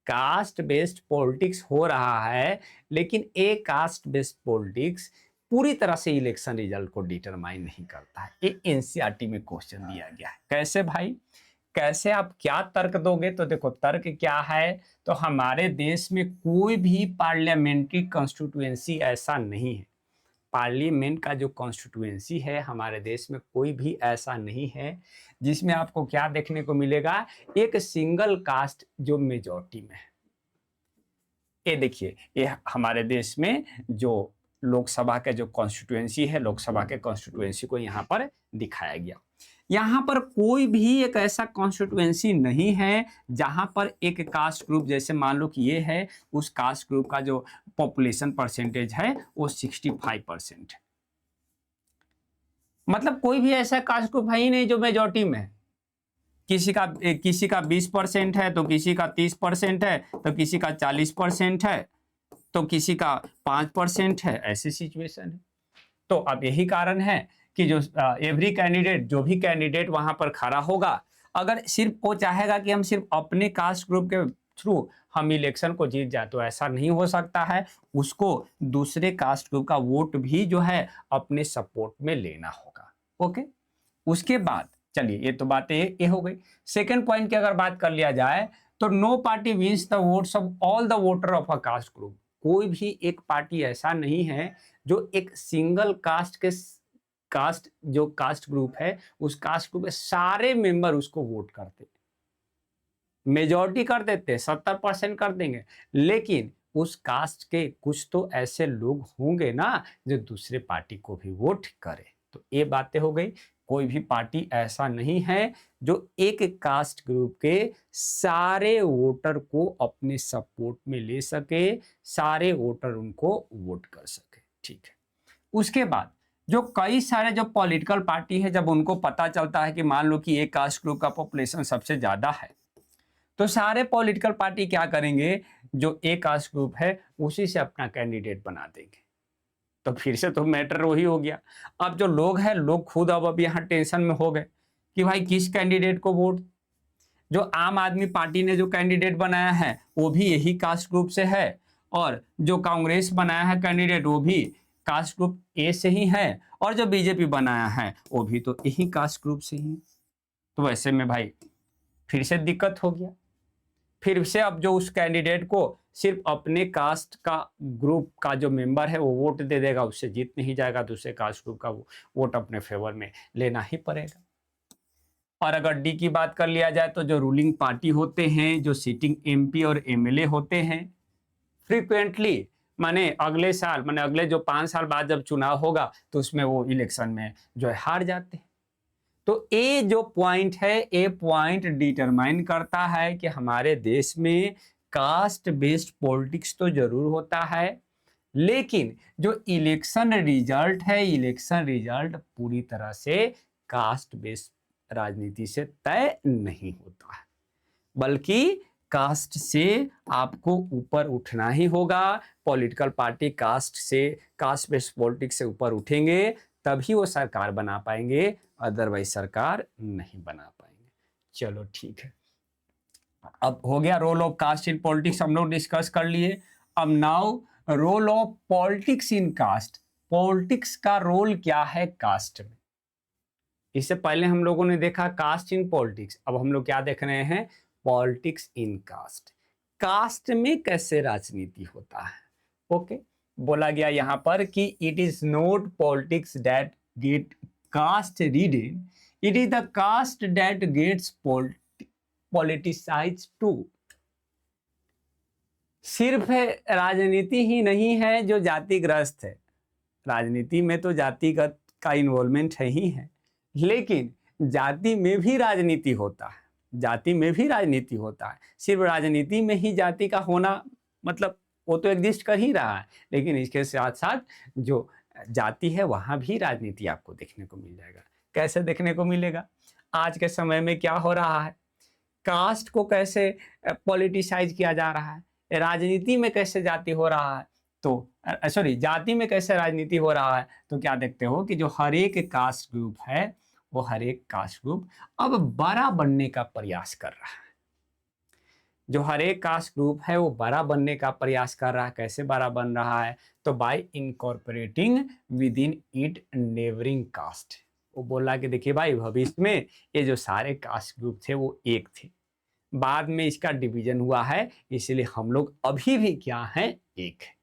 कास्ट बेस्ड पॉलिटिक्स हो रहा है, लेकिन एक कास्ट बेस्ड पॉलिटिक्स पूरी तरह से इलेक्शन रिजल्ट को डिटरमाइन नहीं करता है। ये एनसीईआरटी में क्वेश्चन दिया गया है। कैसे भाई, कैसे, आप क्या तर्क दोगे? तो देखो तर्क क्या है, तो हमारे देश में कोई भी पार्लियामेंट्री कॉन्स्टिट्यूएंसी ऐसा नहीं है, पार्लियामेंट का जो कॉन्स्टिट्यूएंसी है हमारे देश में कोई भी ऐसा नहीं है जिसमें आपको क्या देखने को मिलेगा, एक सिंगल कास्ट जो मेजॉरिटी में है। ये देखिए, ये हमारे देश में जो लोकसभा के जो कॉन्स्टिट्यूएंसी है, लोकसभा के कॉन्स्टिट्यूएंसी को यहाँ पर दिखाया गया। यहाँ पर कोई भी एक ऐसा कॉन्स्टिट्यूएंसी नहीं है जहां पर एक कास्ट ग्रुप, जैसे मान लो कि ये है, उस कास्ट ग्रुप का जो पॉपुलेशन परसेंटेज है वो 65% है। मतलब कोई भी ऐसा कास्ट ग्रुप है ही नहीं जो मेजॉरिटी में है। किसी का 20% है, तो किसी का 30% है, तो किसी का 40% है, तो किसी का 5% है, ऐसी सिचुएशन है। तो अब यही कारण है कि जो एवरी कैंडिडेट, जो भी कैंडिडेट वहां पर खड़ा होगा, अगर सिर्फ वो चाहेगा कि हम सिर्फ अपने कास्ट ग्रुप के थ्रू हम इलेक्शन को जीत जाए, तो ऐसा नहीं हो सकता है। उसको दूसरे कास्ट ग्रुप का वोट भी जो है अपने सपोर्ट में लेना होगा। ओके, उसके बाद चलिए, ये तो बातें ये हो गई। सेकेंड पॉइंट की अगर बात कर लिया जाए तो no party wins the votes of all the voter of a caste group. कोई भी एक पार्टी ऐसा नहीं है जो एक सिंगल कास्ट जो कास्ट ग्रुप है, उस कास्ट ग्रुप के सारे मेंबर उसको वोट करते, मेजॉरिटी कर देते, 70% कर देंगे, लेकिन उस कास्ट के कुछ तो ऐसे लोग होंगे ना जो दूसरे पार्टी को भी वोट करे। तो ये बातें हो गई। कोई भी पार्टी ऐसा नहीं है जो एक कास्ट ग्रुप के सारे वोटर को अपने सपोर्ट में ले सके, सारे वोटर उनको वोट कर सके। ठीक है, उसके बाद जो कई सारे जो पॉलिटिकल पार्टी है, जब उनको पता चलता है कि मान लो कि एक कास्ट ग्रुप का पॉपुलेशन सबसे ज्यादा है, तो सारे पॉलिटिकल पार्टी क्या करेंगे, जो एक कास्ट ग्रुप है उसी से अपना कैंडिडेट बना देंगे। तो फिर से तो मैटर वही हो गया। अब जो लोग हैं, लोग खुद अब यहाँ टेंशन में हो गए कि भाई किस कैंडिडेट को वोट। जो आम आदमी पार्टी ने जो कैंडिडेट बनाया है वो भी यही कास्ट ग्रुप से है, और जो कांग्रेस बनाया है कैंडिडेट वो भी कास्ट ग्रुप ए से ही है, और जो बीजेपी बनाया है वो भी तो यही कास्ट ग्रुप से ही। तो वैसे में भाई फिर से दिक्कत हो गया। फिर से अब जो उस कैंडिडेट को सिर्फ अपने कास्ट का ग्रुप का जो मेंबर है वो वोट दे देगा, उससे जीत नहीं जाएगा, दूसरे कास्ट ग्रुप का वोट अपने फेवर में लेना ही पड़ेगा। और अगर डी की बात कर लिया जाए तो जो रूलिंग पार्टी होते हैं, जो सिटिंग एमपी और एमएलए होते हैं, फ्रीक्वेंटली माने अगले साल, माने अगले जो 5 साल बाद जब चुनाव होगा तो उसमें वो इलेक्शन में जो है हार जाते हैं। तो ये जो पॉइंट है, ये पॉइंट डिटरमाइन करता है कि हमारे देश में कास्ट बेस्ड पॉलिटिक्स तो जरूर होता है, लेकिन जो इलेक्शन रिजल्ट है, इलेक्शन रिजल्ट पूरी तरह से कास्ट बेस्ड राजनीति से तय नहीं होता है, बल्कि कास्ट से आपको ऊपर उठना ही होगा। Political party caste based politics से ऊपर उठेंगे तभी वो सरकार बना पाएंगे, अदरवाइज सरकार नहीं बना पाएंगे। चलो ठीक है, अब हो गया role of caste in politics, हम लोग डिस्कस कर लिए। अब now role of politics in caste. पॉलिटिक्स का रोल क्या है कास्ट में? इससे पहले हम लोगों ने देखा कास्ट इन पॉलिटिक्स, अब हम लोग क्या देख रहे हैं, पॉलिटिक्स इन कास्ट। कास्ट में कैसे राजनीति होता है। ओके, बोला गया यहां पर कि it is not politics that get caste ridden, it is the caste that gets politicized too। सिर्फ राजनीति ही नहीं है जो जातिग्रस्त है, राजनीति में तो जातिगत का इन्वॉल्वमेंट है ही है, लेकिन जाति में भी राजनीति होता है, जाति में भी राजनीति होता है। सिर्फ राजनीति में ही जाति का होना मतलब वो तो एग्जिस्ट कर ही रहा है, लेकिन इसके साथ साथ जो जाति है वहाँ भी राजनीति आपको देखने को मिल जाएगा। कैसे देखने को मिलेगा? आज के समय में क्या हो रहा है, कास्ट को कैसे पॉलिटिसाइज किया जा रहा है, राजनीति में कैसे जाति हो रहा है, तो सॉरी जाति में कैसे राजनीति हो रहा है। तो क्या देखते हो कि जो हर एक कास्ट ग्रुप है वो हर एक कास्ट ग्रुप अब बड़ा बनने का प्रयास कर रहा है। जो हर एक कास्ट ग्रुप है वो बड़ा बनने का प्रयास कर रहा है। कैसे बड़ा बन रहा है? तो by incorporating within it neighbouring caste. वो बोला कि देखिए भाई भविष्य में ये जो सारे कास्ट ग्रुप थे वो एक थे, बाद में इसका डिवीजन हुआ है, इसलिए हम लोग अभी भी क्या हैं, एक है।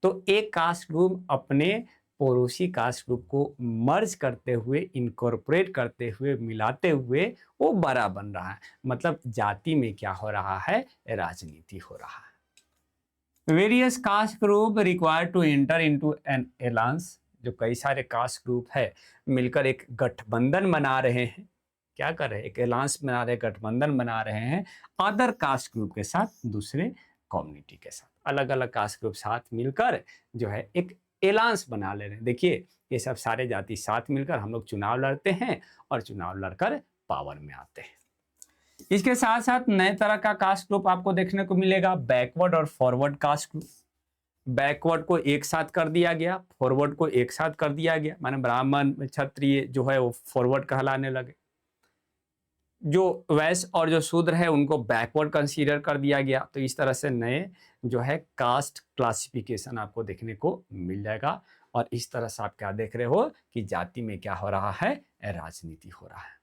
तो एक कास्ट ग्रुप अपने पड़ोसी कास्ट ग्रुप को मर्ज करते हुए, इनकॉर्पोरेट करते हुए, मिलाते हुए वो बड़ा बन रहा है। मतलब जाति में क्या हो रहा है, राजनीति हो रहा है। Various caste group require to enter into an alliance. जो कई सारे कास्ट ग्रुप है मिलकर एक गठबंधन बना रहे हैं। क्या कर रहे हैं? एक एलायंस बना रहे, गठबंधन बना रहे हैं अदर कास्ट ग्रुप के साथ, दूसरे कम्युनिटी के साथ। अलग अलग कास्ट ग्रुप साथ मिलकर जो है एक एलायंस बना ले रहे हैं। देखिए ये सब सारे जाति साथ मिलकर हम लोग चुनाव लड़ते हैं और चुनाव लड़कर पावर में आते हैं। इसके साथ साथ नए तरह का कास्ट ग्रुप आपको देखने को मिलेगा, बैकवर्ड और फॉरवर्ड कास्ट ग्रुप। बैकवर्ड को एक साथ कर दिया गया, फॉरवर्ड को एक साथ कर दिया गया, माने ब्राह्मण क्षत्रिय जो है वो फॉरवर्ड कहलाने लगे, जो वैश्य और जो शूद्र है उनको बैकवर्ड कंसीडर कर दिया गया। तो इस तरह से नए जो है कास्ट क्लासिफिकेशन आपको देखने को मिल जाएगा। और इस तरह से आप क्या देख रहे हो कि जाति में क्या हो रहा है, राजनीति हो रहा है।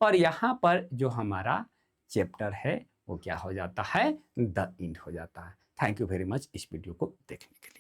और यहाँ पर जो हमारा चैप्टर है वो क्या हो जाता है, द एंड हो जाता है। थैंक यू वेरी मच इस वीडियो को देखने के लिए।